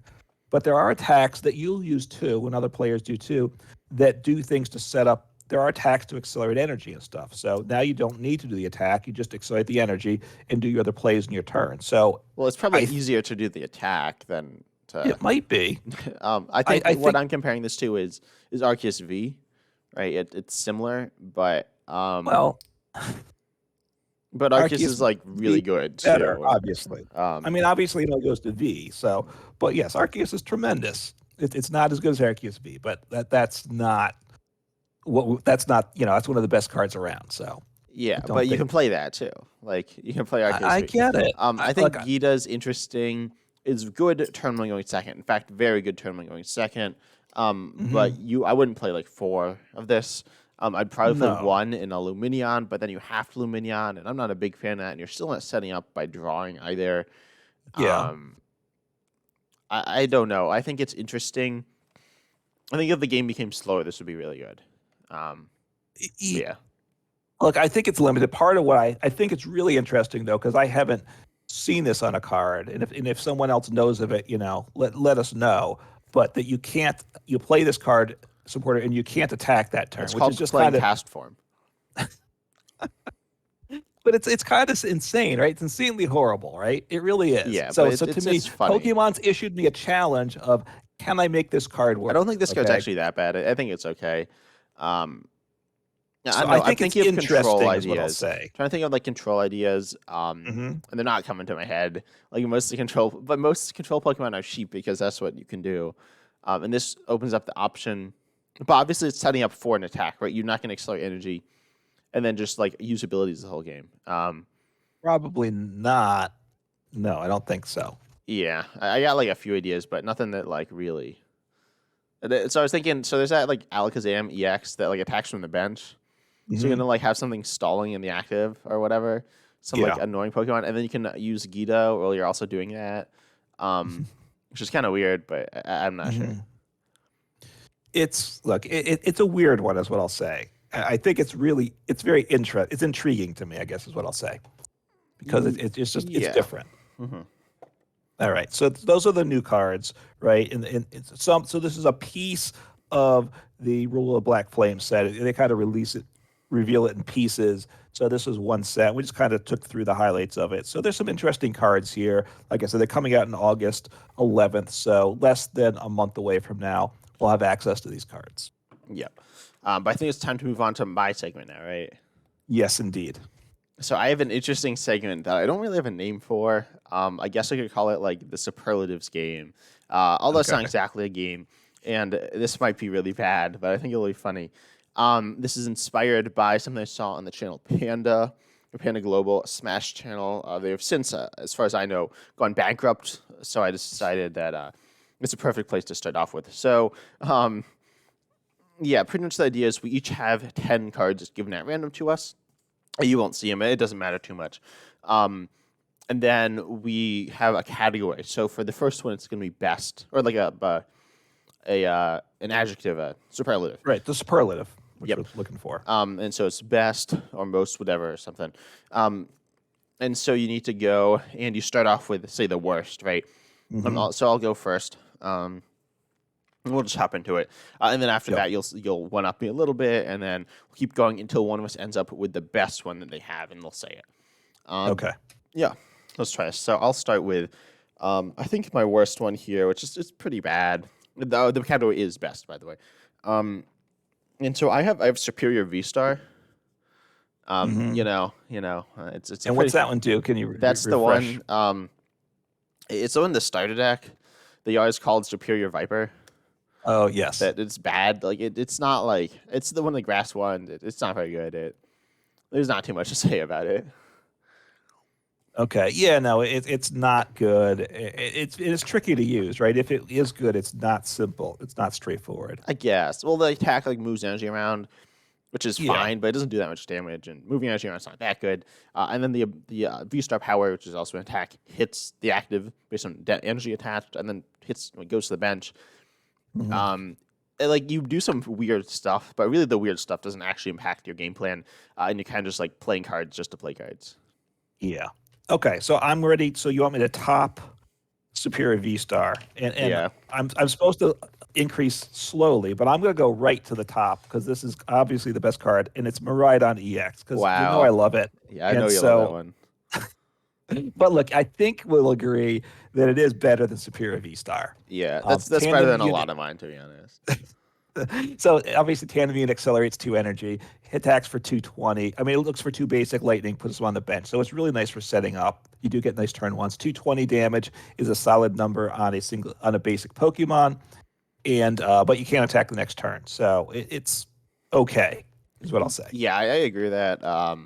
but there are attacks that you'll use too, and other players do too, that do things to set up there are attacks to accelerate energy and stuff. So now you don't need to do the attack; you just accelerate the energy and do your other plays in your turn. So Well, it's probably I easier to do the attack than to. it might be. I think I what think I'm comparing this to is Arceus V, right? It's similar, well, but Arceus Arceus is like V really good better, too. obviously. I Um, mean, obviously, it only goes to V. So, but yes, Arceus is tremendous. It's not as good as Arceus V, but that's not that's not that's one of the best cards around. So yeah, I don't but you think can play that too. Like you can play Arceus I V. get it. I Look, think Gita's interesting. Is good tournament going second. In fact, very good tournament going second. But I wouldn't play like 4 of this. I'd probably play no, 1 in a Luminion, but then you have to Luminion, and I'm not a big fan of that. And you're still not setting up by drawing either. yeah, Um, I don't know. I think it's interesting. I think if the game became slower, this would be really good. E- But e- yeah, look, I think it's limited. Part of what I think it's really interesting though, because I haven't seen this on a card, and if someone else knows of it, let us know. But that you play this card supporter and you can't attack that turn, it's which is called just playing kind of. cast form. But it's kind of insane, right? It's insanely horrible, right? It really is. Yeah, but So to me, it's funny. Pokemon's issued me a challenge of can I make this card I work? don't think this card's Okay, actually that bad. I think it's okay. Um, I so don't I know. I'm think it's thinking of control interesting, is what I'll ideas. say. Trying to think of like control ideas. Hmm. And they're not coming to my head. Like most control Pokemon are sheep because that's what you can do. And this opens up the option, but obviously it's setting up for an attack, right? You're not going to accelerate energy and then just like use abilities the whole game. Probably not. No, I don't think so. Yeah, I got like a few ideas, but nothing that like really. So I was thinking, so there's that like Alakazam EX that like attacks from the bench. So you're Hmm. gonna like have something stalling in the active or whatever, some like Yeah. annoying Pokemon, and then you can use Gita while you're also doing that, which is kind of weird, but I'm not sure. Hmm. It's a weird one, is what I'll say. I think it's very it's intriguing to me, I guess, is what I'll say, because it's Yeah. different. Hmm. All right, so those are the new cards, right? And so this is a piece of the Rule of Black Flame set. They kind of reveal it in pieces. So this is one set. We just kind of took through the highlights of it. So there's some interesting cards here. Like I said, they're coming out in August 11th, so less than a month away from now. We'll have access to these cards. Yep. But I think it's time to move on to my segment now, right? Yes, indeed. So I have an interesting segment that I don't really have a name for. I guess I could call it like the superlatives game. Although it's not Okay. exactly a game, and this might be really bad, but I think it'll be funny. This is inspired by something I saw on the channel Panda, or Panda Global Smash channel. They have since, as far as I know, gone bankrupt. So I decided that it's a perfect place to start off with. So yeah, pretty much the idea is we each have 10 cards given at random to us. You won't see them. It doesn't matter too much. And then we have a category. So for the first one, it's going to be best, or like an adjective, a superlative. Right, the superlative, which Yep. we're looking for. And so it's best or most, whatever, or something. And so you need to go, and you start off with, say, the worst, right? Hmm. So I'll go first. We'll just hop into it, and then after Yep. that, you'll one up me a little bit, and then we'll keep going until one of us ends up with the best one that they have, and they'll say it. Okay. Yeah, let's try this. So I'll start with, I think my worst one here, which is pretty bad. The category is best, by the way. And so I have Superior V Star. Hmm. It's a And what's pretty. that one do? Can you That's the refresh? one. It's the one in the starter deck. They always called Superior Viper. Oh, yes. That it's bad. Like it's not like it's the one the grass one. It's not very good. There's not too much to say about it. Okay. Yeah, no, it's not good. It is tricky to use, right? If it is good, it's not simple. It's not straightforward. I guess. Well, the attack like moves energy around, which is Yeah. fine, but it doesn't do that much damage. And moving energy around is not that good. And then the V Star Power, which is also an attack, hits the active based on energy attached, and then goes to the bench. Hmm. And, like you do some weird stuff, but really the weird stuff doesn't actually impact your game plan, and you're kind of just like playing cards just to play cards. Yeah. Okay. So I'm ready. So you want me to top Superior V Star, and Yeah. I'm supposed to increase slowly, but I'm going to go right to the top because this is obviously the best card, and it's Miraidon EX because I Wow. love it. Yeah, I know And you love that so, one. but look, I think we'll agree that it is better than Superior V Star. Yeah, that's better Tandem than a unit. lot of mine, to be honest. So obviously, Tandem unit accelerates 2 energy, hit attacks for 220. I mean, it looks for 2 basic lightning, puts them on the bench. So it's really nice for setting up. You do get nice turn ones. 220 damage is a solid number on a basic Pokemon, and but you can't attack the next turn. So it's okay, is what I'll say. Yeah, I agree with that.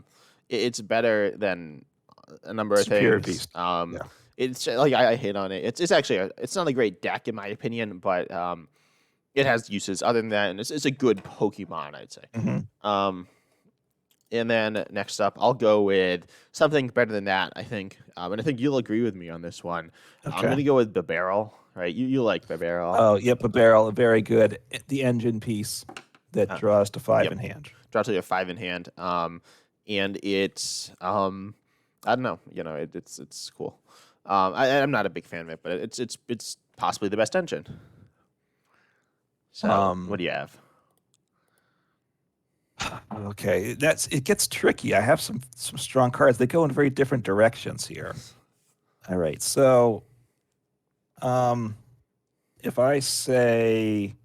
It's better than a number of Superior things. Beast. Yeah. It's like I hit on it. It's actually it's not a great deck in my opinion, but it has uses other than that, and it's a good Pokemon, I'd say. Mm-hmm. And then next up, I'll go with something better than that, I think. And I think you'll agree with me on this one. I'm Okay. gonna go with the barrel. Right? You like the barrel? Oh, yep, a barrel, very good. The engine piece that draws to 5 yep. in hand. Draw to a 5 in hand. And it's I don't know. It's cool. I'm not a big fan of it, but it's possibly the best engine. So what do you have? Okay, it gets tricky. I have some strong cards. They go in very different directions here. All right, so if I say,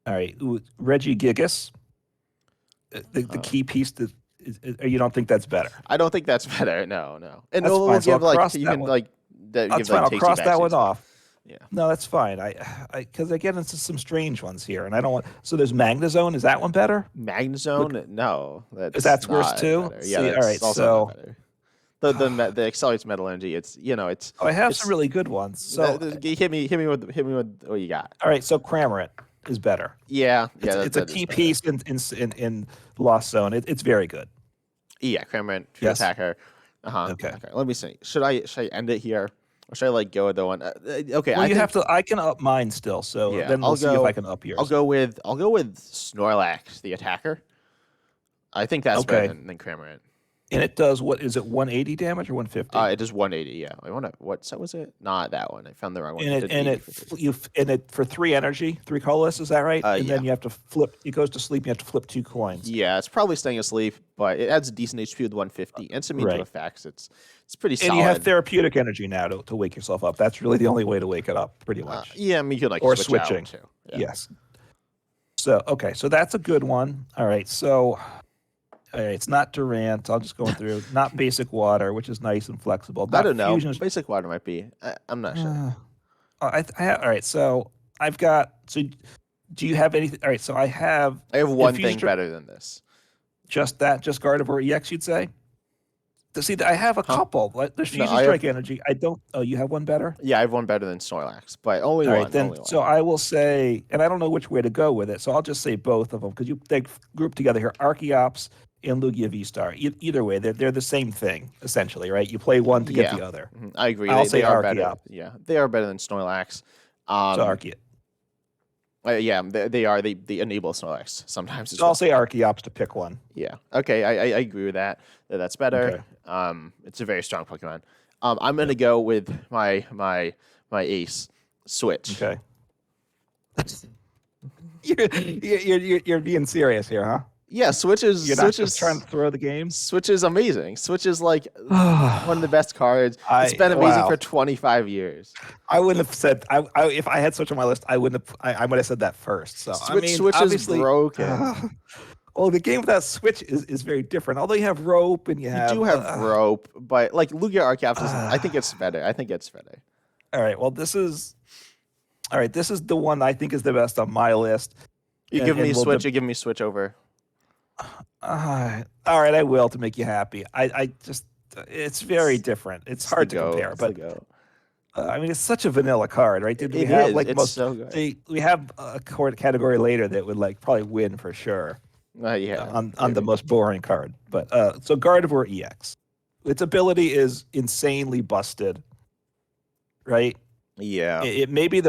all right, Regigigas, the key piece that you don't think that's better? I don't think that's better. No. And That's we'll fine. So give I'll like cross you that can one. like That's give fine. like I'll tasty cross that one backsies. off. Yeah. No, that's fine. I because I get into some strange ones here, and I don't want. So there's Magnezone. Is that one better? Magnezone? No, That's worse not too. better. Yeah, See, all that's right. also So not better. The accelerates metal energy. It's I have it's some really good ones. So hit me with what you got. all right. So Cramorant is better. Yeah, It's a that is key better. piece in Lost Zone. It's very good. Yeah, Cramorant, true Yes. attacker. Okay. Let me see. Should I end it here, or should I like go with the one? Okay, Well, I think have to. I can up mine still. So yeah. then we'll see if I can up yours. I'll go with Snorlax, the attacker. I think that's Okay. better than Cramorant. And it does what is it 180 damage or 150? It does 180. Yeah, I want to. What set was it? Not that one. I found the wrong one. and did it 80 for 50. for 3 energy, 3 colorless. Is that right? And Yeah. then you have to flip. It goes to sleep. You have to flip 2 coins. Yeah, it's probably staying asleep, but it adds a decent HP with 150. And some Right. effects. It's pretty solid. And you have therapeutic energy now to wake yourself up. That's really the only way to wake it up, pretty much. Yeah, I mean, you could like Or switch switching. out too. Yeah. Yes. So okay, so that's a good one. All right, so all right, it's not Durant. I'll just go through. Not basic water, which is nice and flexible. I Not don't know. fusion. Basic water might be. I'm not sure. All right, so I've got. So, do you have anything? All right, so I have. I have one Fusion thing better than this. Just Gardevoir EX, you'd say. See, I have a couple. Like, there's No, Fusion I Strike have- energy. I don't. Oh, you have one better. Yeah, I have one better than Snorlax, but only All one. right, then. Only one. So I will say, and I don't know which way to go with it. So I'll just say both of them because they group together here. Archeops and Lugia V-Star. Either way, they're the same thing essentially, right? You play one to get the other. Mhm, I agree. I'll They say are better. Archeops. Yeah, they are better than Snorlax. So Archeops. Yeah, they are. They enable Snorlax sometimes as So I'll well. say Archeops to pick one. Yeah. Okay, I agree with that. That's better. Okay. It's a very strong Pokemon. I'm gonna go with my ace, Switch. Okay. you're being serious here, huh? Yeah, Switch is You're not Switch just is trying to throw the games. Switch is amazing. Switch is like one of the best cards. It's been amazing wow. for 25 years. I wouldn't have said if I had Switch on my list. I wouldn't have. I would have said that first. So I mean, Switch is obviously, broken. well, the game without Switch is very different. Although you have rope and you You do have rope, but like Lugia Archeops, I think it's better. All right. Well, this is the one I think is the best on my list. You give me Switch. You give me Switch over. All right, I will to make you happy. I just it's very different. It's hard to compare, but I mean, it's such a vanilla card, right? Did we have like it's most? so good. We have a category later that would like probably win for sure. Yeah. On the most boring card, but so Gardevoir EX, its ability is insanely busted, right? Yeah. It may be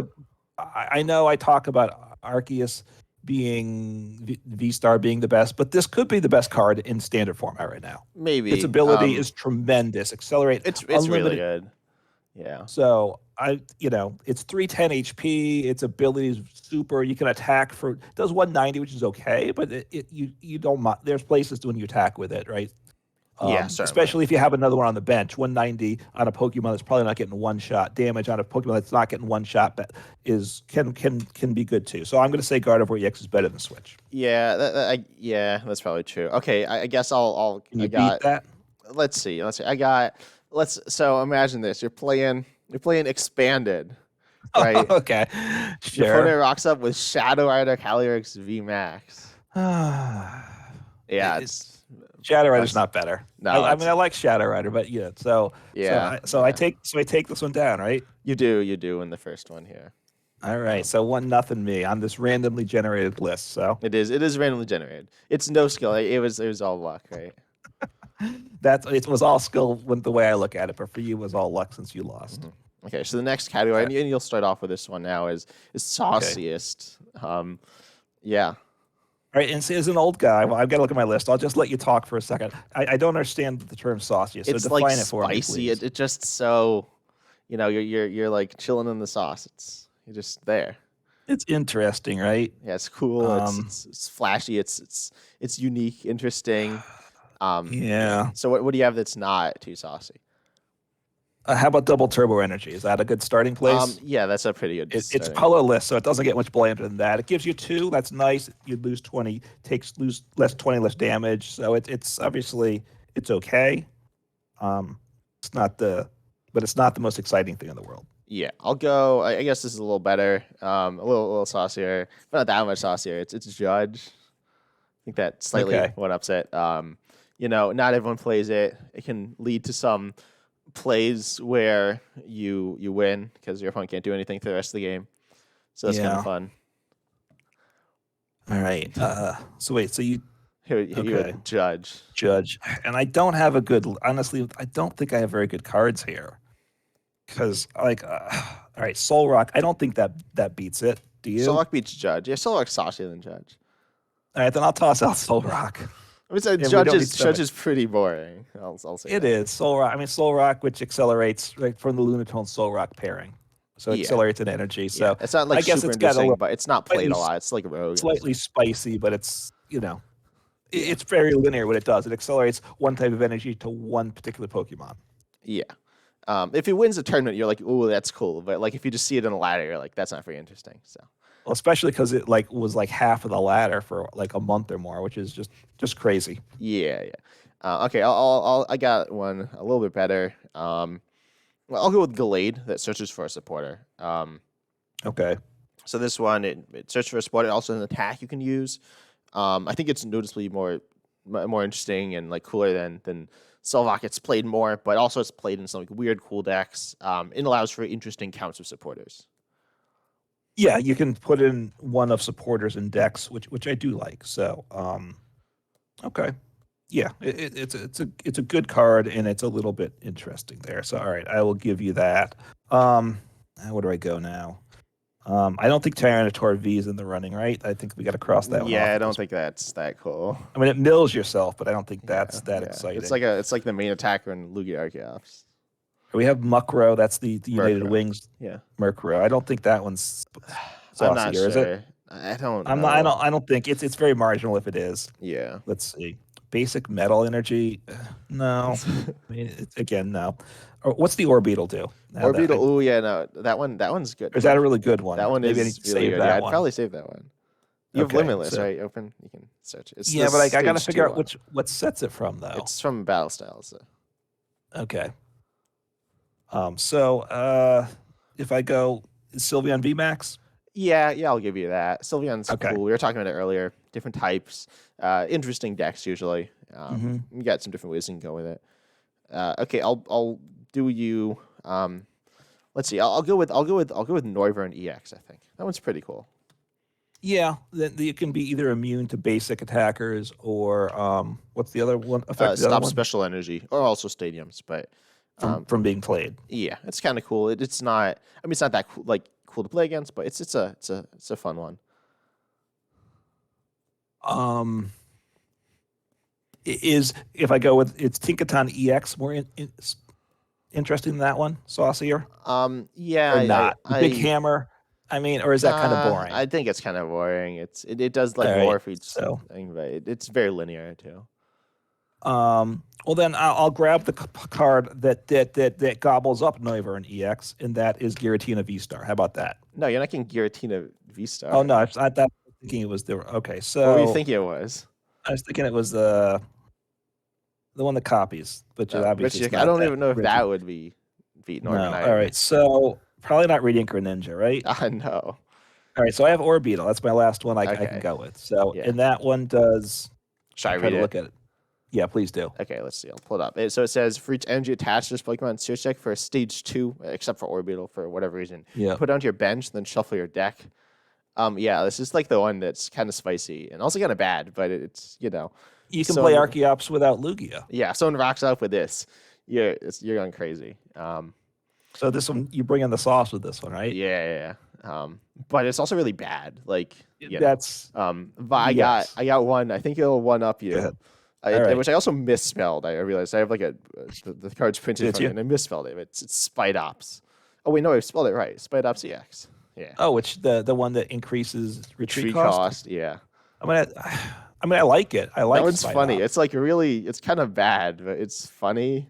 I know I talk about Arceus being V-Star being the best, but this could be the best card in standard format right now. Maybe Its ability is tremendous. Accelerate. It's really good. Yeah. So it's 310 HP. Its ability is super. You can attack for does 190, which is okay, but you don't. There's places when you attack with it, right? Yeah, certainly. Especially if you have another one on the bench. 190 on a Pokemon that's probably not getting one shot damage on a Pokemon that's not getting one shot, but can be good too. So I'm going to say Gardevoir EX is better than Switch. Yeah, yeah, that's probably true. Okay, I guess Can I you beat got. that? Let's see. I got. So imagine this. You're playing expanded, right? Okay, Your opponent sure. rocks up with Shadow Rider Calyrex V Max. Yeah, It- it's Shadow Rider's that's not better. no, I mean, it's I like Shadow Rider, but yeah. yeah, I yeah. take this one down, right? You do in the first one here. All right. Um, So 1-0 me on this randomly generated list. So it is randomly generated. It's no skill. It was all luck, right? it was all skill with the way I look at it, but for you it was all luck since you lost. Mhm. Okay, so the next category, Okay. and you'll start off with this one now, is Okay. sauciest. Yeah. All right, and see, as an old guy, well, I've got to look at my list. I'll just let you talk for a second. I don't understand the term sauciest, so It's like define it for me, spicy. please. It just so you're like chilling in the sauce. You're just there. It's interesting, right? Yeah, it's cool. It's Um, it's it's flashy. It's unique, interesting. Yeah. yeah. So what do you have that's not too saucy? How about double turbo energy? Is that a good starting place? Yeah, that's a pretty good It's starting. colorless, so it doesn't get much blander than that. It gives you two. That's nice. You lose 20, lose less 20 less damage. So it's obviously it's okay. Um, it's not but it's not the most exciting thing in the world. Yeah, I'll go. I guess this is a little better, a little saucier, but not that much saucier. It's Judge. I think that slightly Okay. one upset. Not everyone plays it. It can lead to some plays where you win because your opponent can't do anything for the rest of the game. So that's kind of Yeah. fun. All right. So wait. So you You okay? would Judge. Judge, and I don't have a good. Honestly, I don't think I have very good cards here. Because all right, Soul Rock. I don't think that beats it. Do you? Solak beats Judge. Yeah, Solak's saucier than Judge. All right, then I'll toss out Soul Rock. I mean, so And we Judge don't is need so Judge much. is pretty boring. I'll say It that. is Soul Rock. I mean, Soul Rock, which accelerates right from the Lunatone Soul Rock pairing, so it Yeah, accelerates in energy. yeah. So It's not I like guess super it's got a interesting, little but it's not played slightly a lot. It's like Rogue and slightly stuff. spicy, but it's Yeah, it's very linear. What it does, it accelerates one type of energy to one particular Pokemon. yeah. If it wins a tournament, you're like, "Ooh, that's cool." But like, if you just see it on a ladder, you're like, "That's not very interesting." So Well, especially because it was like half of the ladder for like a month or more, which is just crazy. yeah, yeah. Okay, I got one a little bit better. Well, I'll go with Gallade that searches for a supporter. Okay. So this one, it searches for a supporter. Also, an attack you can use. I think it's noticeably more interesting and like cooler than Selvok. It's played more, but also it's played in some like weird cool decks. It allows for interesting counts of supporters. Yeah, you can put in one of supporters in decks, which I do like. So, okay, yeah, it's a good card and it's a little bit interesting there. So, all right, I will give you that. Where do I go now? I don't think Tyranitar V is in the running, right? I think we got to cross that one off Yeah, I at don't this. think that's that cool. I mean, it mills yourself, but I don't think Yeah, that's that yeah. exciting. It's like the main attacker in Lugia Archeops. We have Muckrow. That's the United Murkrow. Wings Yeah. Murkrow. I don't think that one's I'm not saucy, or is it? sure. I don't I'm not. I know. don't. I don't think it's very marginal if it is. Yeah. Let's see. Basic metal energy. No. I mean, again, no. Or what's the Orbeetle do? Now that Orbeetle. Oh yeah, no, that one's good. or is that a really good one? That one Maybe I need is to really save good. Yeah, that I'd one. probably save that one. You have Okay. Limitless, So right? Open. You can search it. It's yeah, the but I got to stage figure two out one. what sets it from though. It's from Battle Styles. Okay. If I go Sylveon VMAX. Yeah, I'll give you that. Sylveon's Okay. cool. We were talking about it earlier. Different types, interesting decks usually. Hmm. You got some different ways you can go with it. Okay, I'll do you. Let's see. I'll go with Noivern EX. I think that one's pretty cool. Yeah, then you can be either immune to basic attackers or what's the other one? Affect the other Stop one special energy or also stadiums, but from being played. yeah, it's kind of cool. It's not. I mean, it's not that cool to play against, but it's a fun one. Um, is if I go with it's Tinkaton EX more interesting than that one, Saucier, Yeah, or not? The big hammer. I mean, or is that kind of boring? I think it's kind of boring. It does like All more right. for each So, thing, but it's very linear too. well then I'll grab the card that gobbles up Noivern and EX, and that is Giratina V Star. How about that? No, you're not getting Giratina V Oh Star. no, I thought thinking it was the okay. What were you So thinking it was? I was thinking it was the one that copies, which is No, obviously it's I not don't that even know if rich. that would be beat Norman No. All either. right. So probably not Radiant Greninja, right? I know. All right. So I have Orbeetle. That's my last one I can Okay. go with. So Yeah. and that one does. Should I I'll try read to it? look at it. Yeah, please do. Okay, let's see. I'll pull it up. So it says for each energy attached to this Pokemon, search deck for stage 2, except for Orbeetle for whatever reason. Yeah. Put it onto your bench, then shuffle your deck. Yeah, this is like the one that's kind of spicy and also kind of bad, but it's You can So- play Archeops without Lugia. Yeah, someone rocks up with this, you're going crazy. So this one, you bring in the sauce with this one, right? Yeah. But it's also really bad. Like That's but I yes. got one. I think it'll one up Go you. ahead. All right. Which I also misspelled. I realized I have like the cards printed Did in front of me, you? and I misspelled it. It's Spidops. Oh wait, no, I spelled it right. Spidops EX. Yeah. Oh, which the one that increases retreat Tree cost? cost. Yeah. I mean, I like it. I like. That one's Spider funny. Op. It's like really. It's kind of bad, but it's funny.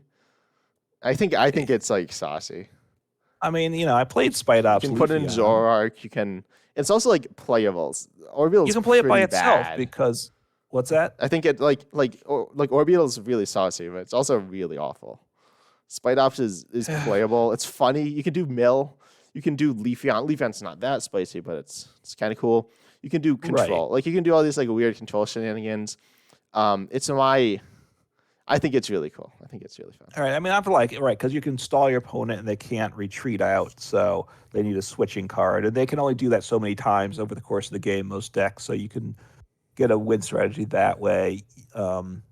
I think it's like saucy. I mean, I played Spider Ops. You can put in Leafeon. Zoroark. You can. It's also like playable. Orbeetle's You can play it by pretty itself bad. because what's that? I think it like Orbeetle's really saucy, but it's also really awful. Spidops is playable. It's funny. You can do Mill. You can do Leafeon. Leafeon's not that spicy, but it's kind of cool. You can do control. Right. Like you can do all these like weird control shenanigans. I think it's really cool. I think it's really fun. All right. I mean, I feel like it, right, because you can stall your opponent and they can't retreat out, so they need a switching card, and they can only do that so many times over the course of the game. Most decks, so you can get a win strategy that way, and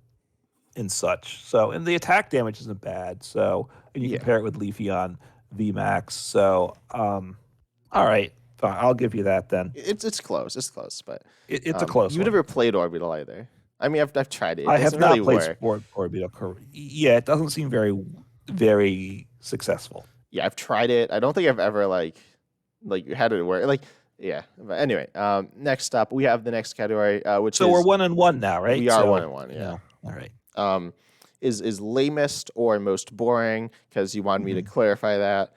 such. So, and the attack damage isn't bad. So, and you Yeah. compare it with Leafeon VMAX. So, all right, fine, I'll give you that then. It's close. It's close, but It's a close You've one. never played Orbital either. I mean, I've tried it. I have doesn't not really played work. Orbital. Yeah, it doesn't seem very, very successful. Yeah, I've tried it. I don't think I've ever like had it work. Like, yeah. But anyway, next up we have the next category, which So is we're 1-1 now, right? we are So, 1-1. you Yeah. know, all right. Is lamest or most boring? Because you wanted me to clarify that.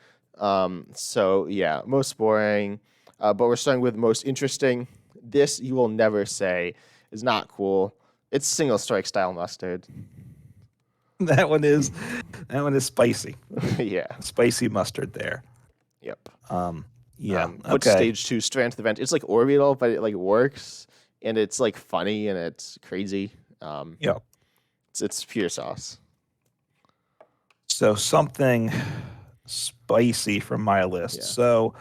So yeah, most boring. But we're starting with most interesting. This you will never say is not cool. It's single strike style mustard. That one is spicy. Yeah. Spicy mustard there. Yep. Yeah. What's Okay. stage 2 strength event? It's like Orbital, but it like works and it's like funny and it's crazy. Yeah. It's pure sauce. So something spicy from my list. Yeah. So,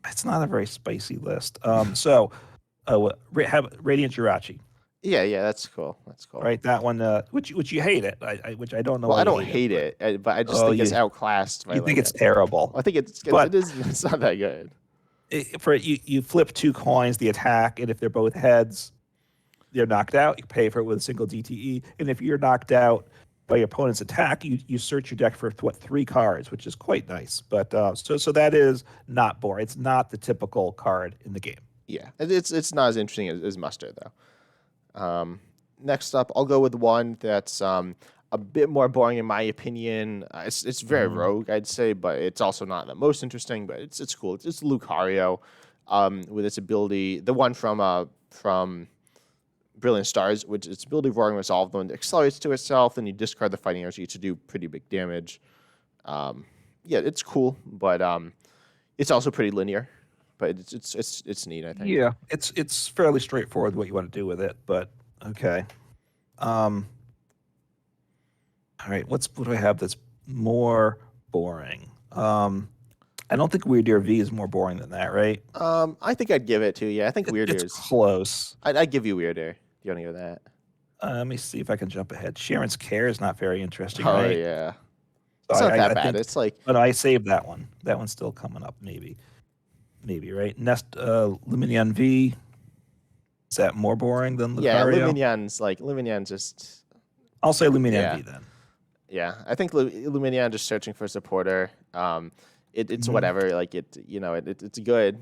it's not a very spicy list. So, have Radiant Jirachi, Yeah, that's cool. That's cool. right? That one, which you hate it. Which I don't know. Well, why I you don't hate it, but I just Oh, think it's you- outclassed. By You think it's limit. terrible. I think it's not that good. For you flip 2 coins, the attack, and if they're both heads, they're knocked out. You pay for it with a single DTE, and if you're knocked out by your opponent's attack, you search your deck for 3 cards, which is quite nice. But so that is not boring. It's not the typical card in the game. Yeah, it's not as interesting as mustard though. Next up, I'll go with one that's a bit more boring in my opinion. It's very rogue, I'd say, but it's also not the most interesting. But it's cool. It's Lucario, with its ability, the one from Brilliant Stars, which its ability Roaring Resolve, the one that accelerates to itself, then you discard the fighting energy to do pretty big damage. Yeah, it's cool, but it's also pretty linear. But it's neat, I think. Yeah, it's fairly straightforward what you want to do with it. But okay. All right. What do I have that's more boring? I don't think Weird Deer V is more boring than that, right? I think I'd give it to you. I think Weird It's Ears. close. I'd give you Weird Ear. You want to hear that? Let me see if I can jump ahead. Sharon's Care is not very interesting, Oh right? yeah, So it's not I that bad. think- It's like but I saved that one. That one's still coming up, maybe, right? Nest Luminion V. Is that more boring than Lucario? Luminion's just I'll say Luminion Yeah. V then. Yeah, I think Luminion just searching for a supporter. It's Mhm. whatever. Like it's good.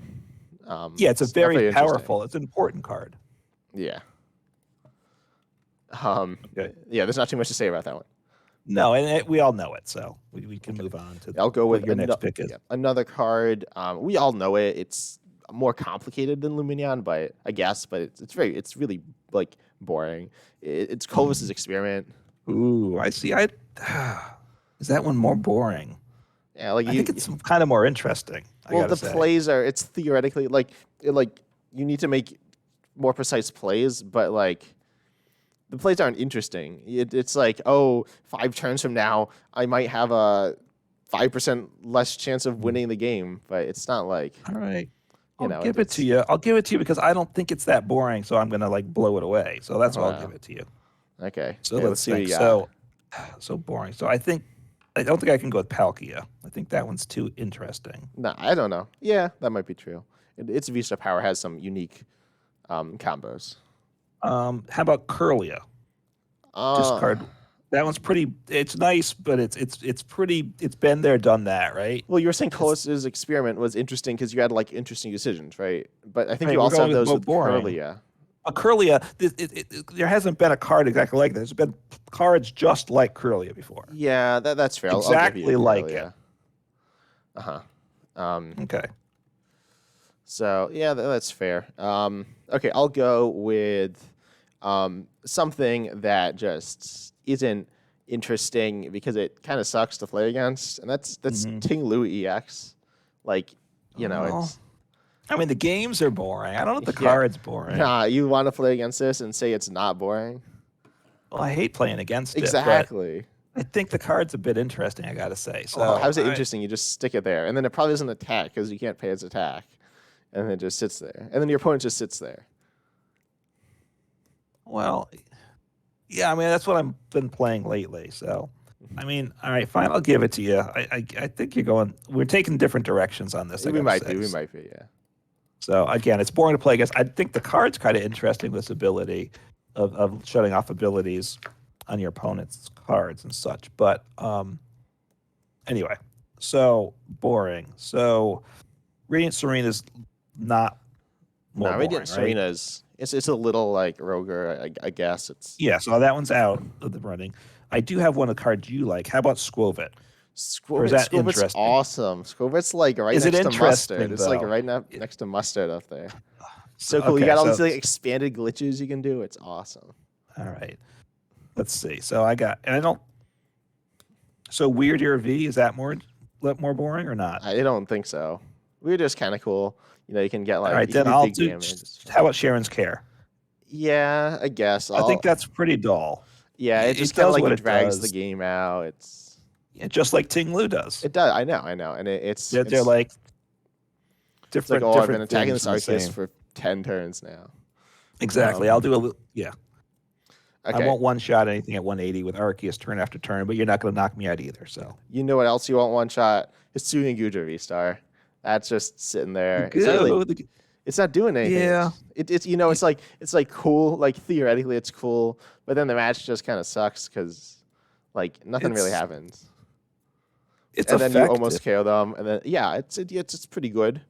Yeah, it's a It's very definitely interesting. powerful. It's an important card. Yeah. Um, Okay. yeah. There's not too much to say about that one. No, and we all know it, so we can Okay. move on to I'll go what with your next pick is. another card. We all know it. It's more complicated than Luminion, but I guess, but it's really like boring. It's Clovis's experiment. Ooh, I see. I is that one more boring? Yeah, like I think it's kind of more interesting. I well, gotta the say. plays are. It's theoretically like you need to make more precise plays, but like the plays aren't interesting. It's like, oh, 5 turns from now, I might have a 5% less chance of Mm. winning the game, but it's not like, All right, you I'll know, give it to it's you. I'll give it to you because I don't think it's that boring. So I'm gonna like blow it away. So that's why I'll give wow. it to you. Okay. So Okay, let's let's see what think. you got. So boring. So I don't think I can go with Palkia. I think that one's too interesting. No, I don't know. Yeah, that might be true. Its Vista Power has some unique combos. How about Curlia? Uh, Discard. That one's pretty. It's nice, but it's pretty. It's been there, done that, right? well, you were saying It's Colus's experiment was interesting because you had like interesting decisions, right? But I think right. you We're also going have with those more with boring. Curlia. A Curlia, there hasn't been a card exactly like that. There's been cards just like Curlia before. Yeah, that's fair. I'll give you Exactly like it. Curlia. Uh huh. Um, Okay. So yeah, that's fair. Okay, I'll go with something that just isn't interesting because it kind of sucks to play against, and that's Hmm. Ting Lu EX. Like, Well, it's I mean, the games are boring. I don't know if the yeah. card's boring. Nah, you want to play against this and say it's not boring? Well, I hate playing against it, but Exactly. I think the card's a bit interesting, I gotta say. Well, So how's it interesting? You just stick it there, and then it probably doesn't attack because you can't pay its attack, and then it just sits there, and then your opponent just sits there. well, yeah, I mean, that's what I've been playing lately. So, I mean, all right, fine, I'll give it to you. I think you're going, we're taking different directions on this, I We gotta might be. say. We might be. Yeah. So, again, it's boring to play against. I think the card's kind of interesting, this ability of shutting off abilities on your opponent's cards and such. But anyway, so boring. So, Radiant Serena's not more No, boring, Radiant right? Serena's it's a little like Roger, I guess. It's Yeah, so that one's out of the running. I do have one of the cards you like. How about Squovit? Or is that Squirt's interesting? awesome. Squirt's like right Is it next to Mustard. interesting It's like though? right It- next to Mustard up there. so, So cool. You okay, got all these so like expanded glitches you can do. It's awesome. all right. Let's see. So I got, and I don't. So Weird Ear V, is that more boring or not? I don't think so. We're just kind of cool. You can get All like right, you can then do I'll big do. damage. It's How fine. about Sharon's Care? Yeah, I guess. I think that's pretty dull. Yeah, it just It kind of does like what it it drags the does, game out. yeah, just like Ting Lu does. It does. I know, and They're like it's like, different oh, I've been different attacking things this from the Arceus same. for 10 turns now. Exactly. I'll do a little. Yeah. I Okay, won't one shot anything at 180 with Arceus turn after turn, but you're not going to knock me out either. So you know what else you want one shot? Hitsune and Gudra V-Star. That's just sitting the there. It's not really. go. It's not doing anything. Yeah. It's it's like cool. Like theoretically, it's cool, but then the match just kind of sucks because like nothing really It's happens. it's And then you effective. almost KO them, and then yeah, it's pretty good.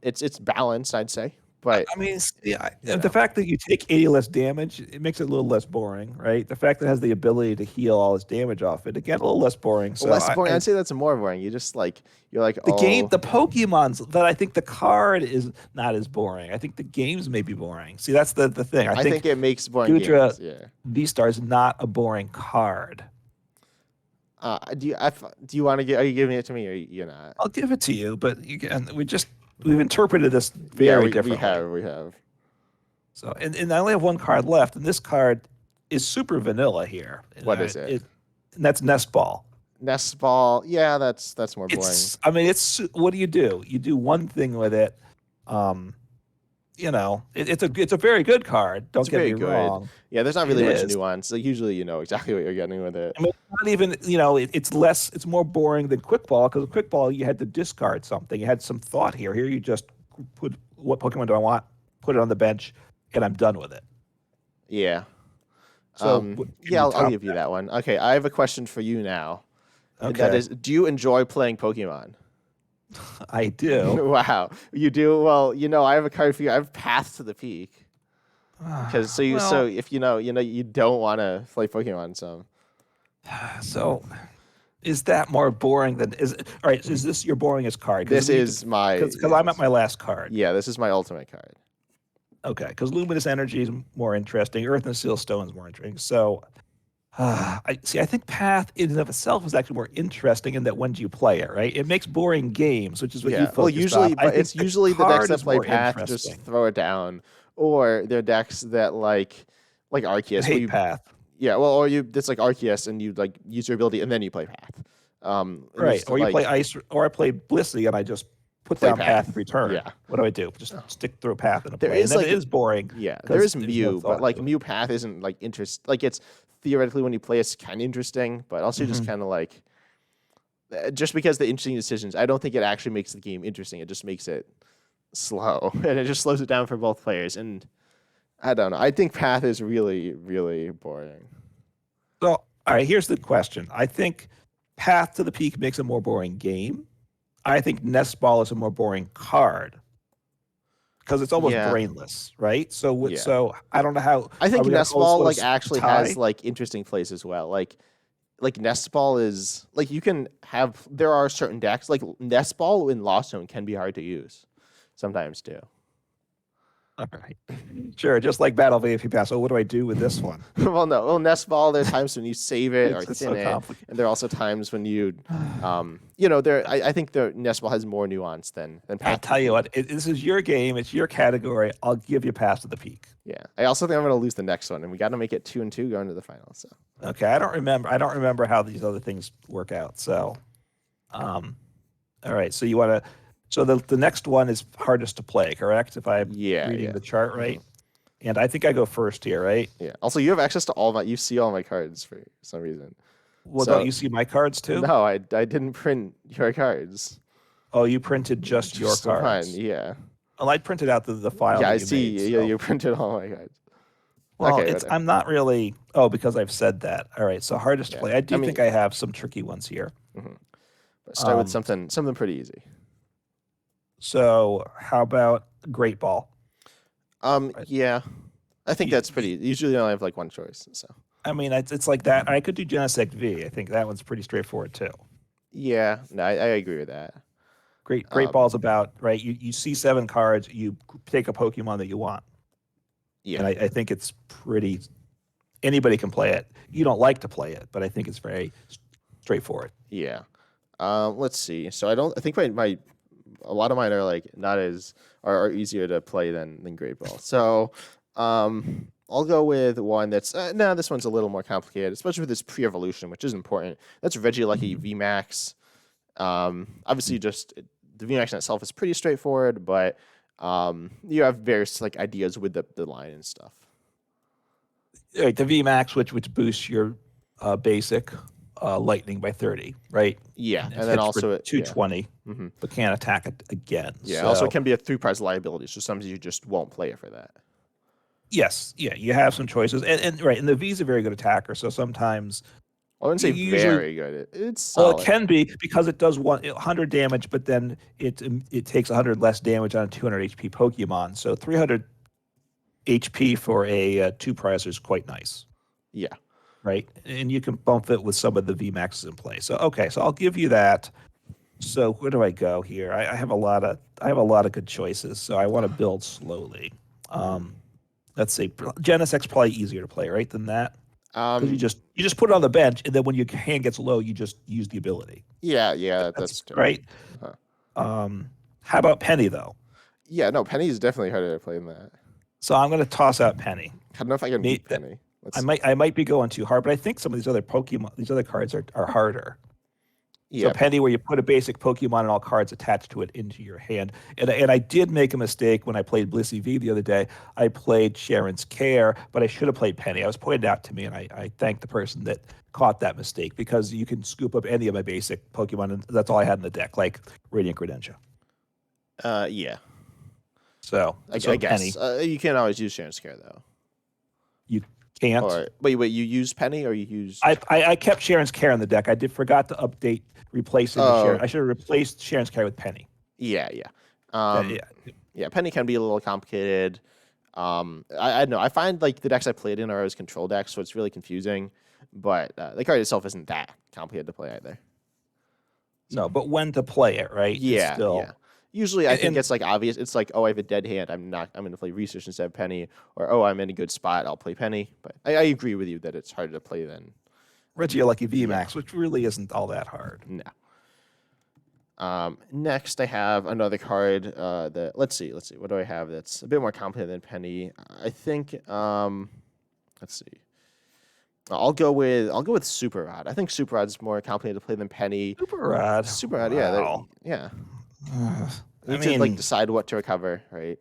It's balanced, I'd say, but I mean, yeah, you the know, fact that you take 80 less damage, it makes it a little less boring, right? The fact that it has the ability to heal all its damage off it, again, a little less boring. So less boring. I'd say that's more boring. You just like you're like, the game, oh, the Pokemons, that I think the card is not as boring. I think the games may be boring. See, that's the thing. I I think think it makes boring Gudra games. Yeah. V-Star is not a boring card. Do you want to get? Are you giving it to me or you're not? I'll give it to you, but again, we've interpreted this Yeah, very we differently. have. So, and I only have one card left, and this card is super vanilla here. What is it? And that's Nest Ball. Nest Ball. Yeah, that's more boring. I mean, what do? You do one thing with it. Um, it's a very good card. Don't It's get very me good. wrong. Yeah, there's not It really much is. nuance. Like usually, you know exactly what you're getting with it. I mean, it's not even, it's more boring than Quick Ball because Quick Ball, you had to discard something. You had some thought here. Here, you just put what Pokemon do I want, put it on the bench, and I'm done with it. Yeah. So can Yeah, you I'll top give you that? that one. Okay, I have a question for you now. And that Okay, is, do you enjoy playing Pokemon? I do. Wow, you do. Well, I have a card for you. I have Path to the Peak because so Well, if you don't want to play Pokemon, so so is that more boring than is it? All right, is this your boringest card? Because this is my because yeah I'm at this my last card. yeah this is my ultimate card. Okay, because luminous energy is more interesting. Earth and Seal Stone is more interesting. So I see. I think Path in and of itself is actually more interesting in that when do you play it, right? It makes boring games, which is what you Yeah, well, focused on. usually, I but think it's the usually the decks card that is play more Path just interesting. throw it down, or they're decks that like You Arceus, where hate you Path, yeah, well, or you it's like Arceus and you like use your ability and then you play Path. And right? there's Or you play like Ice, or I play Blissey and I just put play down Path Path. and return. Yeah. What do I do? Just Oh. stick through Path into There play, and is then it like is boring yeah, there because is there's no Mew, but thought like to it. Mew Path isn't like like it's theoretically when you play it's kind of interesting, but also just Hmm. kind of like just because the interesting decisions, I don't think it actually makes the game interesting. It just makes it slow and it just slows it down for both players. And I don't know. I think Path is really, really boring. So, all right, here's the question. I think Path to the Peak makes a more boring game. I think Nest Ball is a more boring card because it's almost Yeah, brainless, right? So, yeah. so I don't know how I are think we going to Nest close Ball what like a actually has tie? like interesting plays as well. Like Nest Ball is like you can have there are certain decks like Nest Ball in Lost Zone can be hard to use sometimes too. All right, sure. Just like Battle of AFP Pass. So, what do I do with this one? Well, no, well Nest Ball there are times when you save it or It's thin so it, complicated. and there are also times when you there I think the Nest Ball has more nuance than I'll Path to the tell you Peak. what. This is your game. It's your category. I'll give you Pass to the Peak. Yeah, I also think I'm going to lose the next one, and we got to make it 2-2 going to the final. So Okay. I don't remember. I don't remember how these other things work out. So, um, all right. So you want to. So the next one is hardest to play, correct? If I'm yeah, reading yeah. the chart hmm right, and I think I go first here, right? Yeah. Also, you have access to all my. You see all my cards for some reason. Well, don't So you see my cards too? no, I didn't print your cards. Oh, you printed just your Just one. cards. Yeah. Well, I printed out the file Yeah, that I you made. see. Yeah, So, you printed all my cards. well, Okay, it's whatever. I'm not really. Oh, because I've said that. All right. So hardest to Yeah. play. I I do think mean, I have some tricky ones here. mhm. But start with Um, something pretty easy. so how about Great Ball? Right. Yeah. I think You, that's pretty. Usually, I only have like one choice. So I mean, it's like that. I could do Genesect V. I think that one's pretty straightforward too. yeah, no, I agree with that. Great Um, Ball's about right. You see seven cards. You take a Pokemon that you want, yeah, and I think it's pretty. Anybody can play it. You don't like to play it, but I think it's very straightforward. yeah. Let's see. So I don't. I think my a lot of mine are like not as are easier to play than Great Ball. So I'll go with one that's no. This one's a little more complicated, especially with this pre-evolution, which is important. That's Regieleki Mhm. VMAX. Obviously, just the VMAX in itself is pretty straightforward, but you have various like ideas with the line and stuff. Right, the VMAX, which boosts your basic lightning by 30, right? Yeah, And it and then hits for also yeah. 220, hmm but can't attack it again. Yeah, also it So can be a three-prize liability, so sometimes you just won't play it for that. yes, yeah, you have some choices, and right, and the V is a very good attacker. So sometimes I wouldn't say you usually, very good. It's well, it solid. can be because it does 100 damage, but then it takes 100 less damage on a 200 HP Pokemon. So 300 HP for a two prize is quite nice, Yeah. right? And you can bump it with some of the V maxes in play. So okay, so I'll give you that. So where do I go here? I have a lot of good choices. So I want to build slowly. Mhm. Um, let's see. Genesec's probably easier to play, right? Than that because Um. you just put it on the bench, and then when your hand gets low, you just use the ability. Yeah. Yeah. That's That's true. right. Uh-huh. How about Penny though? Yeah. No, Penny is definitely harder to play than that. So I'm going to toss out Penny. I don't know if I can beat Penny. Let's see. I might be going too hard, but I think some of these other Pokemon, these other cards are harder. So Yeah. Penny, where you put a basic Pokemon and all cards attached to it into your hand. And I did make a mistake when I played Blissey V the other day. I played Sharon's Care, but I should have played Penny. I was pointed out to me, and I thanked the person that caught that mistake because you can scoop up any of my basic Pokemon, and that's all I had in the deck, like Radiant Greninja. Yeah. So I Penny, guess you can't always use Sharon Scare though. you Can't. Or wait, you use Penny or you used? I kept Sharon's Care in the deck. I forgot to update replacing the Sharon. Oh, I should have replaced Sharon's Care with Penny. yeah. Yeah. Yeah, Penny can be a little complicated. I don't know. I find like the decks I played in are always control decks, so it's really confusing. But the card itself isn't that complicated to play either. No, but when to play it, right? It's Yeah. still Usually, I think and it's like obvious. It's like, oh, I have a dead hand. I'm going to play research instead of Penny, or oh, I'm in a good spot. I'll play Penny. But I agree with you that it's harder to play than Reggie Lucky yeah. VMAX, which really isn't all that hard. No. Next, I have another card. That let's see. What do I have that's a bit more complicated than Penny? I think. Let's see. I'll go with Super Rod. I think Super Rod is more complicated to play than Penny. Super Rod. Super Rod, Wow. yeah. Ugh. You I need to like mean, decide what to recover, right?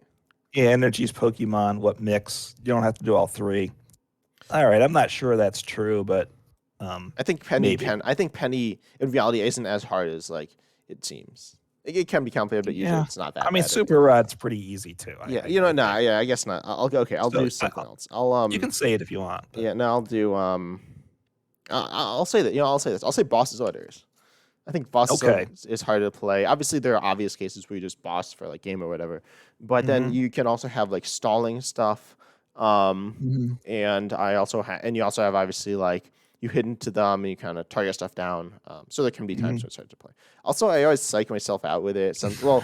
yeah, energies, Pokemon, what mix? You don't have to do all three. All right, I'm not sure that's true, but I think Penny maybe. I think Penny in reality isn't as hard as like it seems. It can be complicated, but usually Yeah. it's not that I mean, bad. Super Rod's pretty easy too. Yeah, you know, nah, yeah, I guess not. I'll go. Okay, I'll So, do something else. I'll you can say it if you want. But yeah, no, I'll do I'll say that. I'll say this. I'll say Boss's Orders. I think Boss's Okay. Orders is harder to play. Obviously, there are obvious cases where you just boss for like game or whatever, but then Mhm. you can also have like stalling stuff. Mhm. And you also have obviously like you hit into them and you kind of target stuff down. So there can be times Mhm. where it's hard to play. Also, I always psych myself out with it. Well,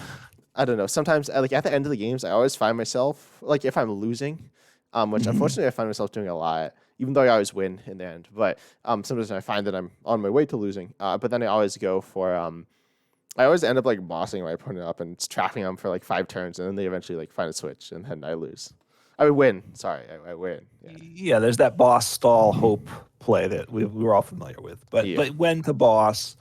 I don't know. Sometimes, like at the end of the games, I always find myself like if I'm losing, which Mhm. unfortunately I find myself doing a lot, even though I always win in the end. But sometimes I find that I'm on my way to losing. But then I always go for I always end up like bossing my opponent up and trapping them for like 5 turns, and then they eventually like find a switch, and then I lose. I win. Sorry, I win. Yeah. Yeah, there's that boss stall hope play that we were all familiar with. But Yeah. when to boss,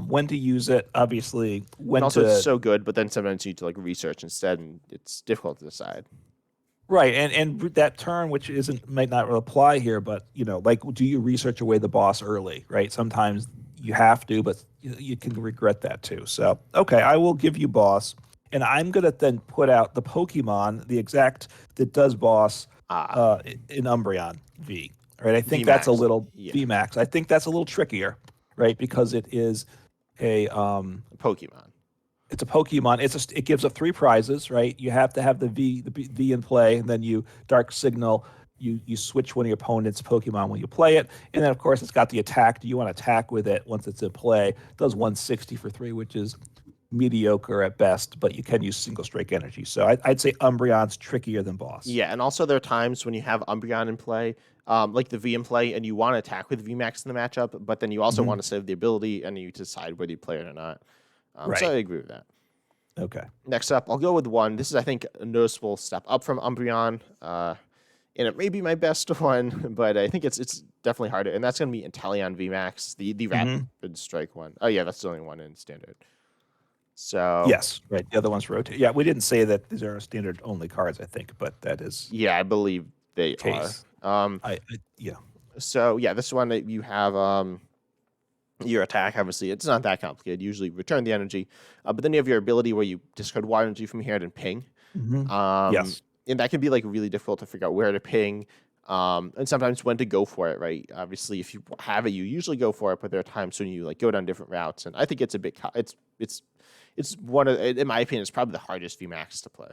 when to use it, obviously And when also, to it's so good, but then sometimes you need to like research instead, and it's difficult to decide. right and that turn which isn't might not apply here, but like do you research away the boss early, right? Sometimes you have to, but you can regret that too. So okay, I will give you boss, and I'm gonna then put out the Pokemon, the exact that does boss Ah, in Umbreon V. Right, I think that's a VMAX. little Yeah, VMAX. I think that's a little trickier, right? Because it is a Pokemon. it's a Pokemon. It gives up 3 prizes, right? You have to have the V in play, and then you Dark Signal. You switch one of your opponent's Pokemon when you play it, and then of course it's got the attack. Do you want to attack with it once it's in play? It does 160 for 3, which is mediocre at best, but you can use single strike energy. So I'd say Umbreon's trickier than boss. Yeah, and also there are times when you have Umbreon in play, like the V in play, and you want to attack with VMAX in the matchup, but then you also Hmm. want to save the ability, and you decide whether you play it or not. So Right. I agree with that. Okay. Next up, I'll go with one. This is, I think, a noticeable step up from Umbreon, and it may be my best one, but I think it's definitely harder, and that's going to be Inteleon VMAX, the Hmm. Rapid Strike one. Oh yeah, that's the only one in Standard. So Yes. Right. The other ones rotate. Yeah, we didn't say that these are standard only cards, I think, but that is yeah, I believe they the case. are. Yeah. So yeah, this one that you have your attack. Obviously, it's not that complicated. Usually, return the energy, but then you have your ability where you discard water energy from your hand and ping. Hmm. Um, Yes. and that can be like really difficult to figure out where to ping, and sometimes when to go for it. Right? Obviously, if you have it, you usually go for it, but there are times when you like go down different routes, and I think it's a bit. It's one of, in my opinion, it's probably the hardest VMAX to play.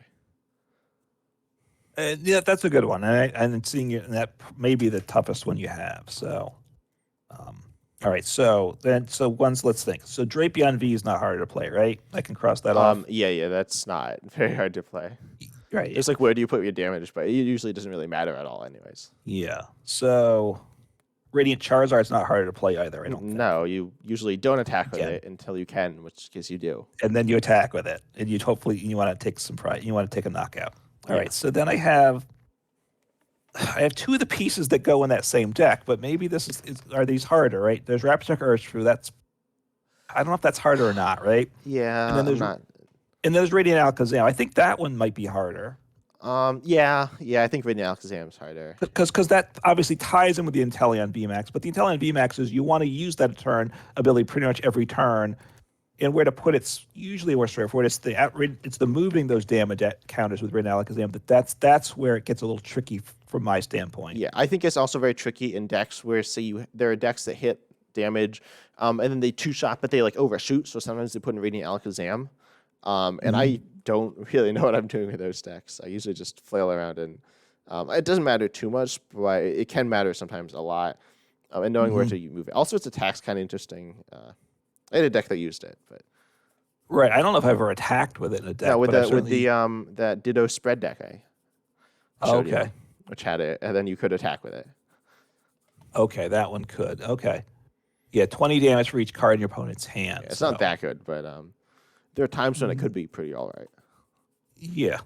Yeah, that's a good one, and seeing it, and that may be the toughest one you have. So, all right. So once let's think. So Drapion V is not hard to play, right? I can cross that off. Yeah, that's not very hard to play. Right. It's like where do you put your damage, but it usually doesn't really matter at all, anyways. Yeah. So Radiant Charizard's not harder to play either, I don't think. No, you usually don't attack with Again. it until you can, which case you do. And then you attack with it, and you hopefully you want to take some pride. You want to take a knockout. All Yeah. right. So then I have 2 of the pieces that go in that same deck, but maybe this are these harder, right? There's Raptor Earthshrew. I don't know if that's harder or not, right? Yeah, And then I'm not. there's Radiant Alakazam. I think that one might be harder. Yeah, I think Radiant Alakazam's harder. Because that obviously ties in with the Inteleon VMAX, but the Inteleon VMAX is you want to use that turn ability pretty much every turn, and where to put it's usually more straightforward. It's the moving those damage at counters with Radiant Alakazam. That's where it gets a little tricky from my standpoint. Yeah, I think it's also very tricky in decks where there are decks that hit damage, and then they two-shot, but they like overshoot. So sometimes they put in Radiant Alakazam, and I don't really know what I'm doing with those decks. I usually just flail around, and it doesn't matter too much, but it can matter sometimes a lot. And knowing where to move it. Also, its attack's kind of interesting. I had a deck that used it, but Right. I don't know if I've ever attacked with it in a deck. no, with but the that Ditto spread deck I showed you, okay. which had it, and then you could attack with it. Okay, that one could. Okay. Yeah, 20 damage for each card in your opponent's hand. Yeah, it's not that good, but there are times when it could be pretty all right. Yeah.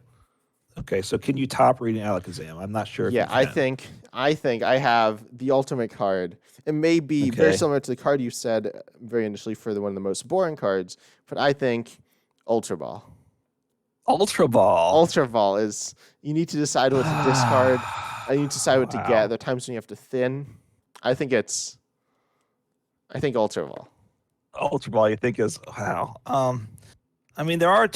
Okay, so can you top Reading Alakazam? I'm not sure if Yeah, you can. I think I have the ultimate card. It may be very similar to the card you said very initially for one of the most boring cards, but I think Ultra Ball. Ultra Ball. Ultra Ball is you need to decide what to discard. I need to decide what to get. There are times when you have to thin. I think Ultra Ball. Ultra Ball, you think is wow. I mean, there are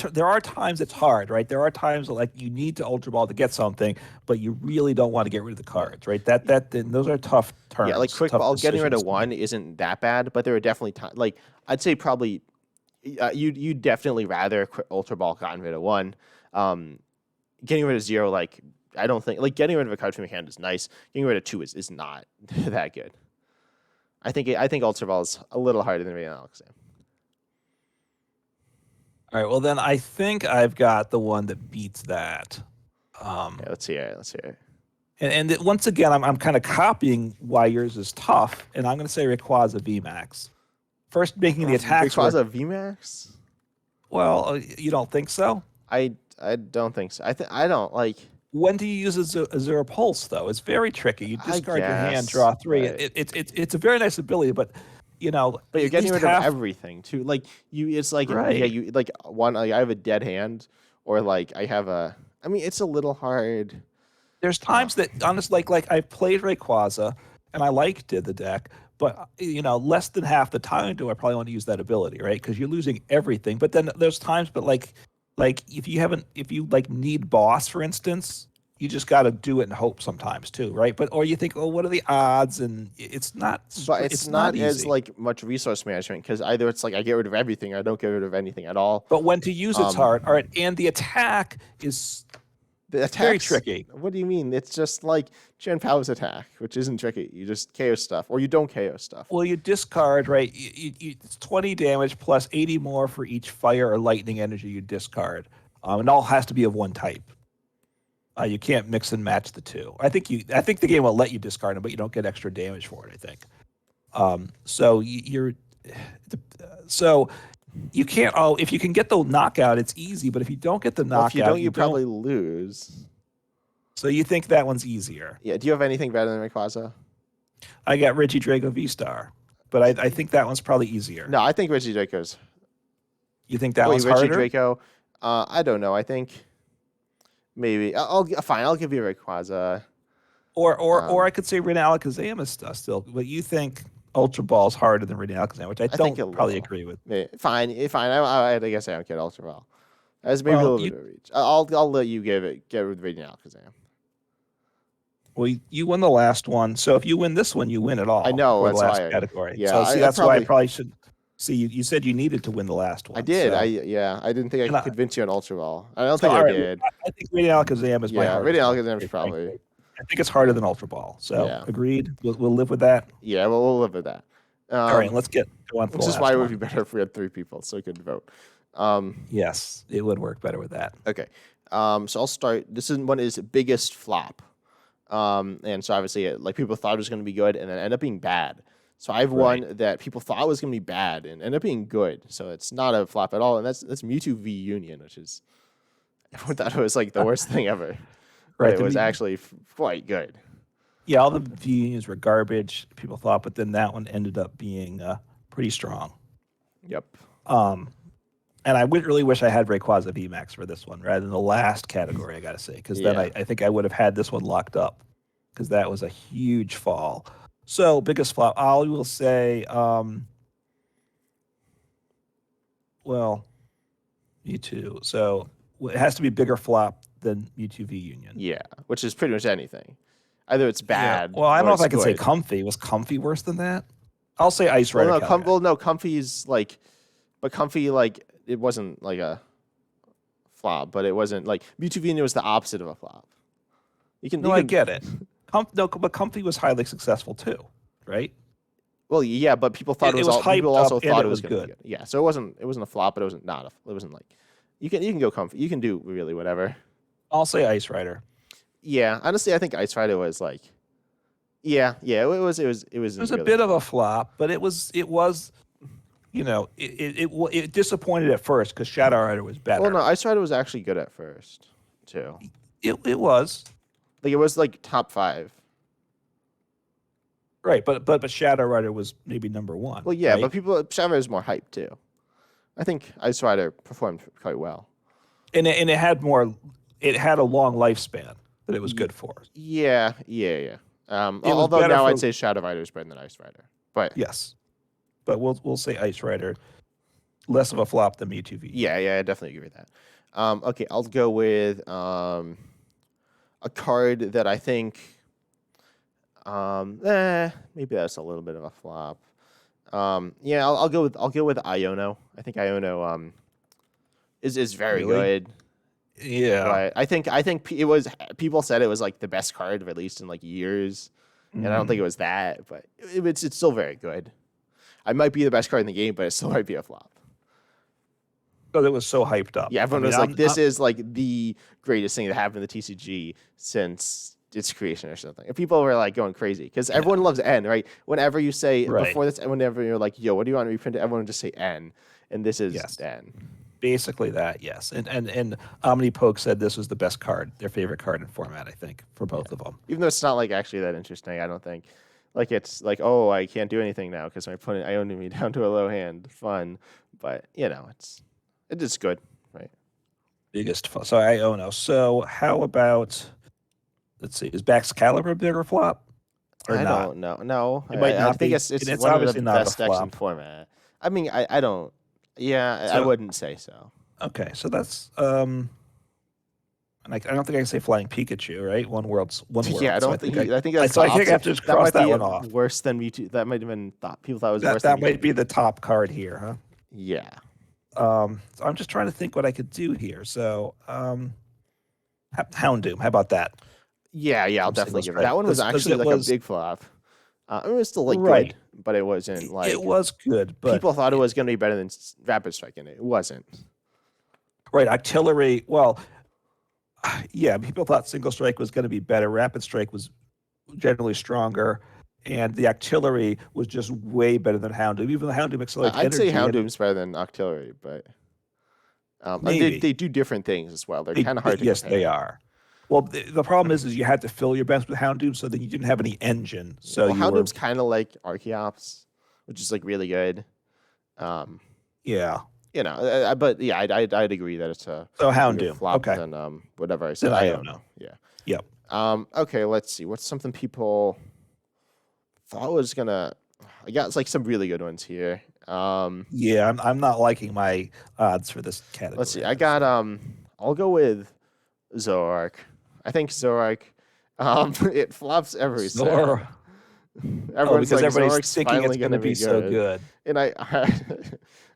times it's hard, right? There are times like you need to Ultra Ball to get something, but you really don't want to get rid of the cards, right? Those are tough turns. Yeah, like Quick tough Ball, getting rid of decisions to one make. isn't that bad, but there are definitely times. Like I'd say probably you'd definitely rather Ultra Ball gotten rid of one. Getting rid of zero, like I don't think like getting rid of a card from your hand is nice. Getting rid of two is not that good. I think Ultra Ball is a little harder than Radiant Alakazam. All right, well then I think I've got the one that beats that. Yeah, let's hear it. Let's hear it. Once again, I'm kind of copying why yours is tough, and I'm going to say Rayquaza VMAX. First, making the attacks. Rayquaza VMAX? Well, you don't think so? I don't think so. I don't like. When do you use a Zero Pulse though? It's very tricky. You discard your hand, guess, draw three. but- It's a very nice ability, but But you're at getting least rid half- of everything too. Like it's like Right. yeah, you like one. Like, I have a dead hand, or like I have a. I mean, it's a little hard. There's times that honestly, like I played Rayquaza and I liked the deck, but less than half the time do I probably want to use that ability, right? Because you're losing everything. But then there's times, but like if you like need boss, for instance, you just got to do it and hope sometimes too, right? Or you think, oh, what are the odds? And it's not. But it's not as easy. like much resource management because either it's like I get rid of everything or I don't get rid of anything at all. But when to use it's hard. All right, and the attack is The very attacks, tricky. What do you mean? It's just like Chen Pao's attack, which isn't tricky. You just KO stuff, or you don't KO stuff. Well, you discard, right? It's 20 damage plus 80 more for each fire or lightning energy you discard. And it all has to be of one type. You can't mix and match the two. I think the game will let you discard them, but you don't get extra damage for it, I think. So you can't. Oh, if you can get the knockout, it's easy. But if you don't get the knockout, Well, if you don't, you probably lose. So you think that one's easier? Yeah. Do you have anything better than Rayquaza? I got Reggie Drago V-Star, but I think that one's probably easier. No, I think Reggie Draco's. You think that Wait, one's Reggie harder? Draco. I don't know. I think maybe I'll fine. I'll give you Rayquaza. Or I could say Radiant Alakazam is still, but you think Ultra Ball is harder than Radiant Alakazam, which I think don't a probably little. agree with. Fine. I guess I don't get Ultra Ball. That's maybe a little bit of reach. I'll let you get with Radiant Alakazam. Well, you won the last one, so if you win this one, you win it all. I know, for that's the last why category. yeah, so see, I that's why I probably- probably should. See, you said you needed to win the last one. I did. So. I didn't think I could convince you on Ultra Ball. I don't think all I right, did. I think Radiant Alakazam is my Yeah, hardest Radiant one, Alakazam is probably. frankly. I think it's harder than Ultra Ball. So Yeah. agreed. We'll live with that. Yeah, well, we'll live with that. All right, let's go on. For Which the is last why it one. would be better if we had 3 people so we could vote. Yes, it would work better with that. Okay. So I'll start. This one is biggest flop. And so obviously, like people thought it was going to be good, and then ended up being bad. So I have one that people thought was going to be bad, and ended up being good. So it's not a flop at all, and that's Mewtwo V Union, which is everyone thought it was like the worst thing ever. But Right, it the was V- actually quite good. Yeah, all the V unions were garbage. People thought, but then that one ended up being pretty strong. Yep. And I would really wish I had Rayquaza VMAX for this one rather than the last category. I got to say, because then Yeah. I think I would have had this one locked up because that was a huge fall. So biggest flop, I will say, well, Mewtwo. So it has to be bigger flop than Mewtwo V Union. Yeah, which is pretty much anything. Either it's Yeah. bad Well, I don't or know if it's I could say good. comfy. Was comfy worse than that? I'll say Ice Well, Rider no, Calamari. no, Comfy's like, but Comfy like it wasn't like a flop, but it wasn't like Mewtwo was the opposite of a flop. No, You I can get it. No, but Comfy was highly successful too, right? well, yeah, but people thought It was people hyped up also and thought it it was was going to be good. good. Yeah, so it wasn't a flop, but it wasn't not a, it wasn't like you can go Comfy. You can do really whatever. I'll say Ice Rider. Yeah, honestly, I think Ice Rider was like, yeah, it was It was a really bit of a flop, but it was it disappointed at first because Shadow Rider was well, better. no, Ice Rider was actually good at first too. It was Like it was like top 5. right, but Shadow Rider was maybe number one. Well, yeah, right? but people Shadow is more hype too. I think Ice Rider performed quite well. And it had more. It had a long lifespan that it was good for. Yeah. It was Although better now for I'd say Shadow Rider is better than Ice Rider, but yes, but we'll say Ice Rider less of a flop than Mewtwo V. yeah, I definitely agree with that. Okay, I'll go with a card that I think maybe that's a little bit of a flop. Yeah, I'll go with Iono. I think Iono is very Really? good. Yeah. But I think it was people said it was like the best card released in like years, and I don't think it was that, but it's still very good. I might be the best card in the game, but it still might be a flop. Because it was so hyped up. Yeah, everyone I mean, was like, "This is like the greatest thing that happened to the TCG since its creation or something." And people were like going crazy because everyone loves N, right? Whenever you say Right. before this, whenever you're like, "Yo, what do you want to reprint?" Everyone would just say N, and this is Yes. N. basically that. Yes, and OmniPoke said this was the best card, their favorite card in format. I think for both of them. Even though it's not like actually that interesting, I don't think. Like it's like, oh, I can't do anything now because my opponent I owned me down to a low hand. Fun, but it is good, right? Biggest fun. So I oh no. So how about let's see, is Baxcalibur a bigger flop or I not? don't know. No, It might I not think be. it's And it's one of obviously the not a best decks in flop. format. I mean, I don't. Yeah, I So- wouldn't say so. Okay, so that's and I don't think I can say Flying Pikachu, right? One world. Yeah, I So don't think. I, I think that's so the I think I have to opposite. just cross might that be one off. worse than Mewtwo. That might have been thought. People thought it was worse. That than might be the top card here, huh? Yeah. So I'm just trying to think what I could do here. So, Houndoom, how about that? Yeah, I'll From definitely single give it. That one was strike. 'Cause actually it like was- a big flop. It was still like Right. good, but it wasn't like It was good, but people thought it was going to be better than Rapid Strike in it. It wasn't. right, artillery. Well, yeah, people thought single strike was going to be better. Rapid strike was generally stronger, and the artillery was just way better than Houndoom. Even the Houndoom accelerates I'd say energy. Houndoom's better than Octillery, but and Maybe. they do different things as well. They're They- kind of hard to yes, compare. they are. Well, the problem is you had to fill your bench with Houndoom, so then you didn't have any engine. So Well, you were, Houndoom's kind of like Archeops, which is like really good. yeah. But yeah, I'd agree that it's a So bigger Houndoom, flop okay. than whatever I said. Then I Iono. don't know. Yeah. Yep. Okay, let's see. What's something people thought was gonna? I got like some really good ones here. Yeah, I'm not liking my odds for this category. Let's see. I got I'll go with Zoroark. I think Zoroark. It flops every set. Zor- Everyone's because like, everybody's Zoroark's thinking it's finally going to gonna be so good. And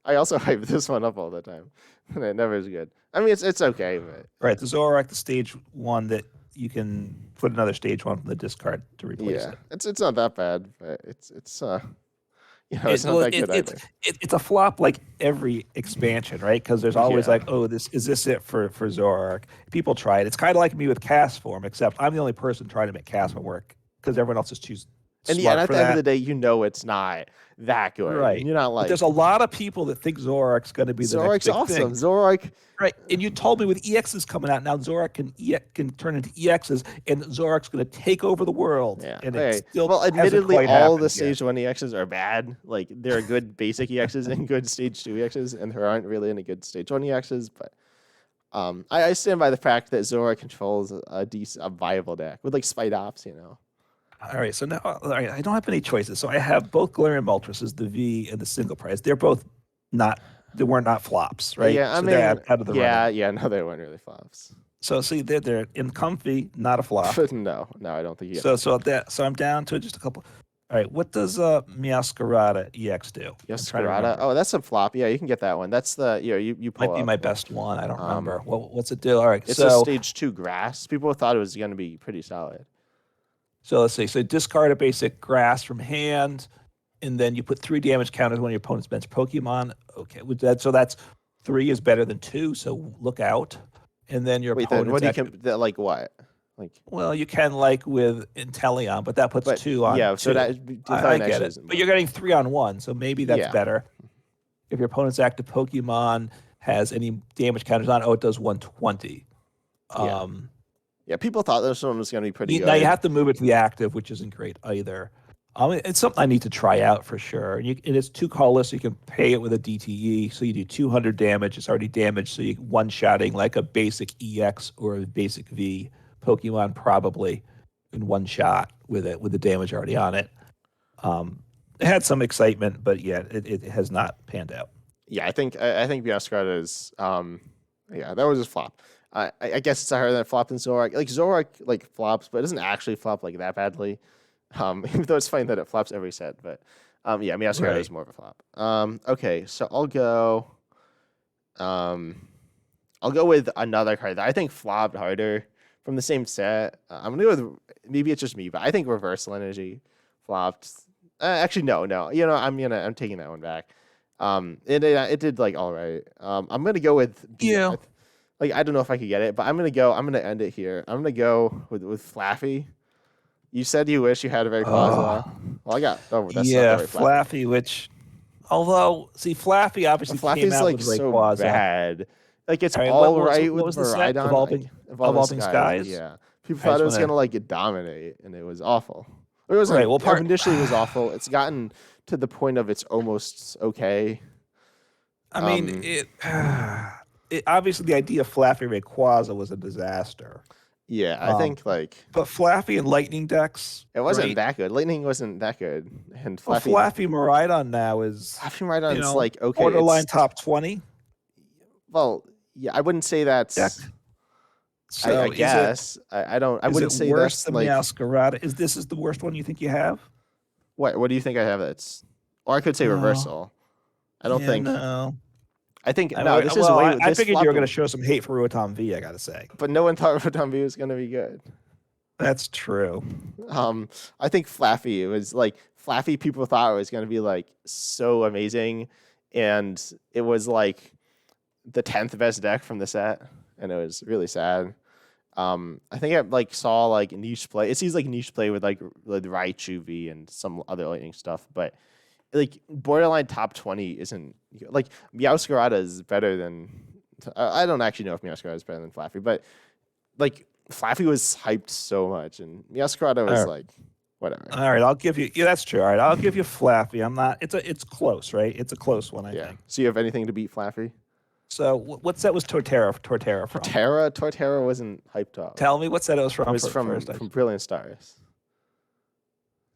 I also hype this one up all the time, and it never is good. I mean, it's okay, but Right, the Zoroark, the stage one that you can put another stage one from the discard to replace yeah, it. it's not that bad, but it's it's not that good either. It's a flop like every expansion, right? Because there's always Yeah. like, oh, this it for Zoroark? People try it. It's kind of like me with cast form, except I'm the only person trying to make cast form work because everyone else just choose And smart at for the end of that. the day, it's not that good. Right. You're not But like there's a lot of people that think Zoroark's going to be the Zoroark's next big awesome. thing. Zoroark. Right, and you told me with EXs coming out now, Zoroark can turn into EXs, and Zoroark's going to take over the world. Yeah. and Okay. it still Well, hasn't admittedly, quite all the happened stage 1 EXs are bad. Like there are good basic EXs and good stage 2 EXs, and there aren't really any good stage 1 EXs. But I stand by the fact that Zoroark controls a viable deck with like Spite Ops. yet. All right, so now all right, I don't have any choices. So I have both Galarian Moltres, the V and the single prize. They're both they were not flops, right? Yeah, I so mean, they're out of the running. yeah, no, they weren't really flops. So see, they're in comfy, not a flop. No, I don't think you get So I'm down to just a couple. All right, what does Meowscarada EX do? I'm trying to Yaskarada. remember. Oh, that's a flop. Yeah, you can get that one. That's the you pull Might be up. my best one. I don't remember. Um, What's it do? All right, it's a so stage 2 grass. People thought it was going to be pretty solid. let's see. So discard a basic grass from hand, and then you put 3 damage counters when your opponent's bench Pokemon. Okay, with that, so that's 3 is better than 2. So look out. And then your Wait, then what opponent's do you like what? Like, well, you can like with Inteleon, but that puts but 2 on yeah, 2. so that I Define get actually it, isn't but you're getting 3 on 1, so maybe that's Yeah. better. If your opponent's active Pokemon has any damage counters on, it does 120. Yeah. Um, Yeah, people thought this one was going to be pretty good. Now you have to move it to the active, which isn't great either. It's something I need to try out for sure. And it's 2 colorless, so you can pay it with a DTE. So you do 200 damage. It's already damaged, so you one-shotting like a basic EX or a basic V Pokemon probably in one shot with it with the damage already on it. It had some excitement, but yeah, it has not panned out. Yeah, I think Meowscarada is yeah, that was a flop. I guess it's higher than flop than Zoroark. Like Zoroark like flops, but it doesn't actually flop like that badly. Even though it's funny that it flops every set, but yeah, Meowscarada Right. is more of a flop. Okay, so I'll go with another card that I think flopped harder from the same set. I'm gonna go with maybe it's just me, but I think Reversal Energy flopped. Actually, no. You know, I'm taking that one back. It did like all right. I'm gonna go with Yeah. like I don't know if I could get it, but I'm gonna end it here. I'm gonna go with Flaffy. You said you wish you had a very Well, I got that's not yeah, very Flaffy, which although see Flaffy obviously came Flaffy's out like with so Rayquaza. bad. Like it's All right, all what right what with was the set? Miraidon, Evolving Skies? Yeah, people I thought just it was wanna gonna like dominate, and it was awful. It wasn't. Right, well, Initially, it was awful. It's gotten to the point of it's almost okay. I mean, Um, it obviously the idea of Flaffy Rayquaza was a disaster. Yeah, I think like But Flaffy and Lightning decks, it wasn't great. that good. Lightning wasn't that good, and Well, Flaffy Miraidon now is Miraidon's like okay. borderline top 20 Well, yeah, I wouldn't say that's. deck. I So guess I don't. I is wouldn't it say worse that's than like. Meowscarada? This is the worst one you think you have? What do you think I have? That's, or I could say Oh, Reversal. I don't yeah, think. no. I think I no. mean, This is well, way. I This figured you were flopped, going to show some hate for Ruatom V, I got to say. but no one thought Rotom V was gonna be good. That's true. I think Flaffy. It was like Flaffy. People thought it was gonna be like so amazing, and it was like the 10th best deck from the set, and it was really sad. I think I like saw like niche play. It seems like niche play with like Raichu V and some other lightning stuff, but like borderline top 20 isn't like Meowscarada is better than. I don't actually know if Meowscarada is better than Flaffy, but like Flaffy was hyped so much, and Meowscarada was Alright. like whatever. All right, I'll give you. Yeah, that's true. All right, I'll give you Flaffy. I'm not. It's close, right? It's a close one, I Yeah. think. So you have anything to beat Flaffy? So what set was Torterra from? Torterra wasn't hyped up. Tell me what set it was from. It was from Brilliant Stars.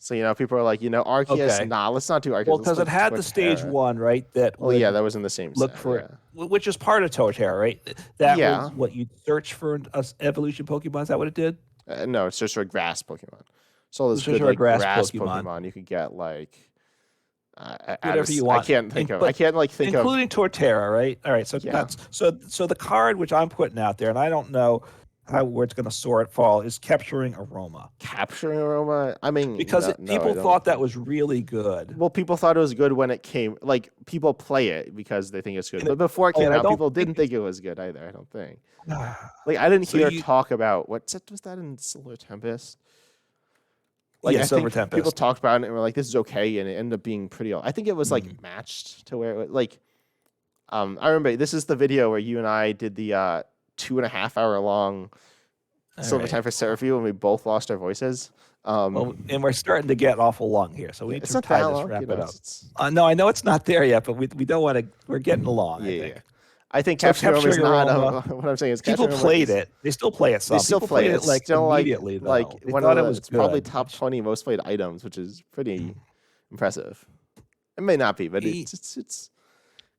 So people are like, Arceus. Okay. Nah, let's not do Arceus. Well, let's because do it had the stage Torterra. 1, right? That Oh yeah, that was in the same look set. for yeah. it, which is part of Torterra, right? That Yeah. was what you search for evolution Pokemon. Is that what it did? No, it's just for grass Pokemon. So there's It's just good for like grass grass Pokemon. Pokemon. You could get like Whatever you want. I can't think of. But I can't like think of. including Torterra, right? All right, so Yeah. that's so the card which I'm putting out there, and I don't know where it's going to soar at fall, is Capturing Aroma. Capturing Aroma. I mean, Because no, people I don't. thought that was really good. Well, people thought it was good when it came. Like people play it because they think it's good. And But before it came and I out, don't people think didn't think it was good either. I don't think. Like I didn't So hear you- talk about what set was that in Solar Tempest. Like Yeah, I Silver think people Tempest. talked about it and were like, "This is okay," and it ended up being pretty. I think it was like Mm-hmm. matched to where it was like. I remember this is the video where you and I did the 2.5 hour long All Silver right. Tempest set review, and we both lost our voices. Well, and we're starting to get awful long here, so we need it's to not tie that this, long. wrap You know, it up. it's- No, I know it's not there yet, but we don't want to. We're getting along. I think. I think So Capturing Aroma is Capturing not. Aroma, What I'm saying is People Capturing Aroma played is- it. They still play it. Some They still people play played it. it like Still immediately. Though. like They one thought of it was it's probably good. top 20 most played items, which is pretty impressive. It may not be, but E- it's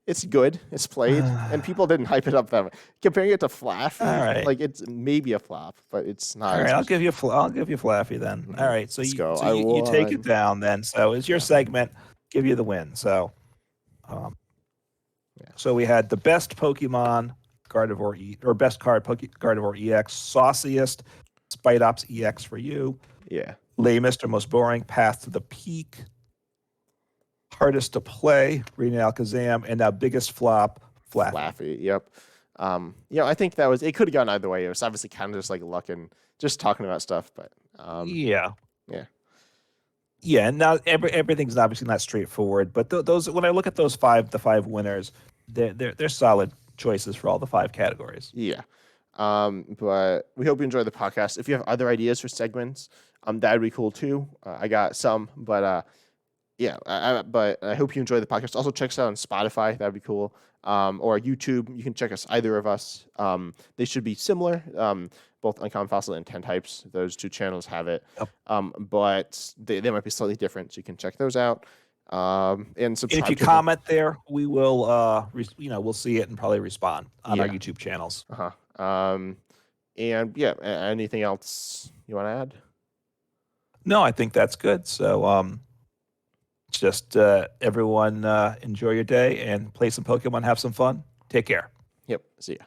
It's good. It's played, and people didn't hype it up that much. Comparing it to All Flaffy, right. like it's maybe a flop, but it's All not right, as I'll much. give you I'll give you Flaffy then. All Mhm. right, so Let's you go. so I you take it won. down then. So it's your Yeah. segment. Give you the win. So um, Yeah. so we had the best Pokemon Gardevoir or best card Gardevoir EX, Sauciest, Spite Ops EX for you, Yeah. lamest or most boring Path to the Peak, hardest to play Rena Alakazam, and now biggest flop Flaffy. Flaffy. Yep. I think that was it. Could have gone either way. It was obviously kind of just like luck and just talking about stuff, but Yeah. yeah, Yeah, and now everything's obviously not straightforward, but those when I look at the five winners, they're solid choices for all the five categories. yeah. But we hope you enjoy the podcast. If you have other ideas for segments, that would be cool too. I got some, but yeah, but I hope you enjoy the podcast. Also, check us out on Spotify. That'd be cool. Or YouTube. You can check us, either of us. They should be similar. Both Uncommon Fossil and 10 Types. Those two channels have it. Yep. But they might be slightly different, so you can check those out. And And if subscribe you to them. comment there, we will we'll see it and probably respond on our Yeah. YouTube channels. Uh-huh. And yeah, anything else you want to add? No, I think that's good. So just everyone enjoy your day and play some Pokemon, have some fun. Take care. Yep. See ya.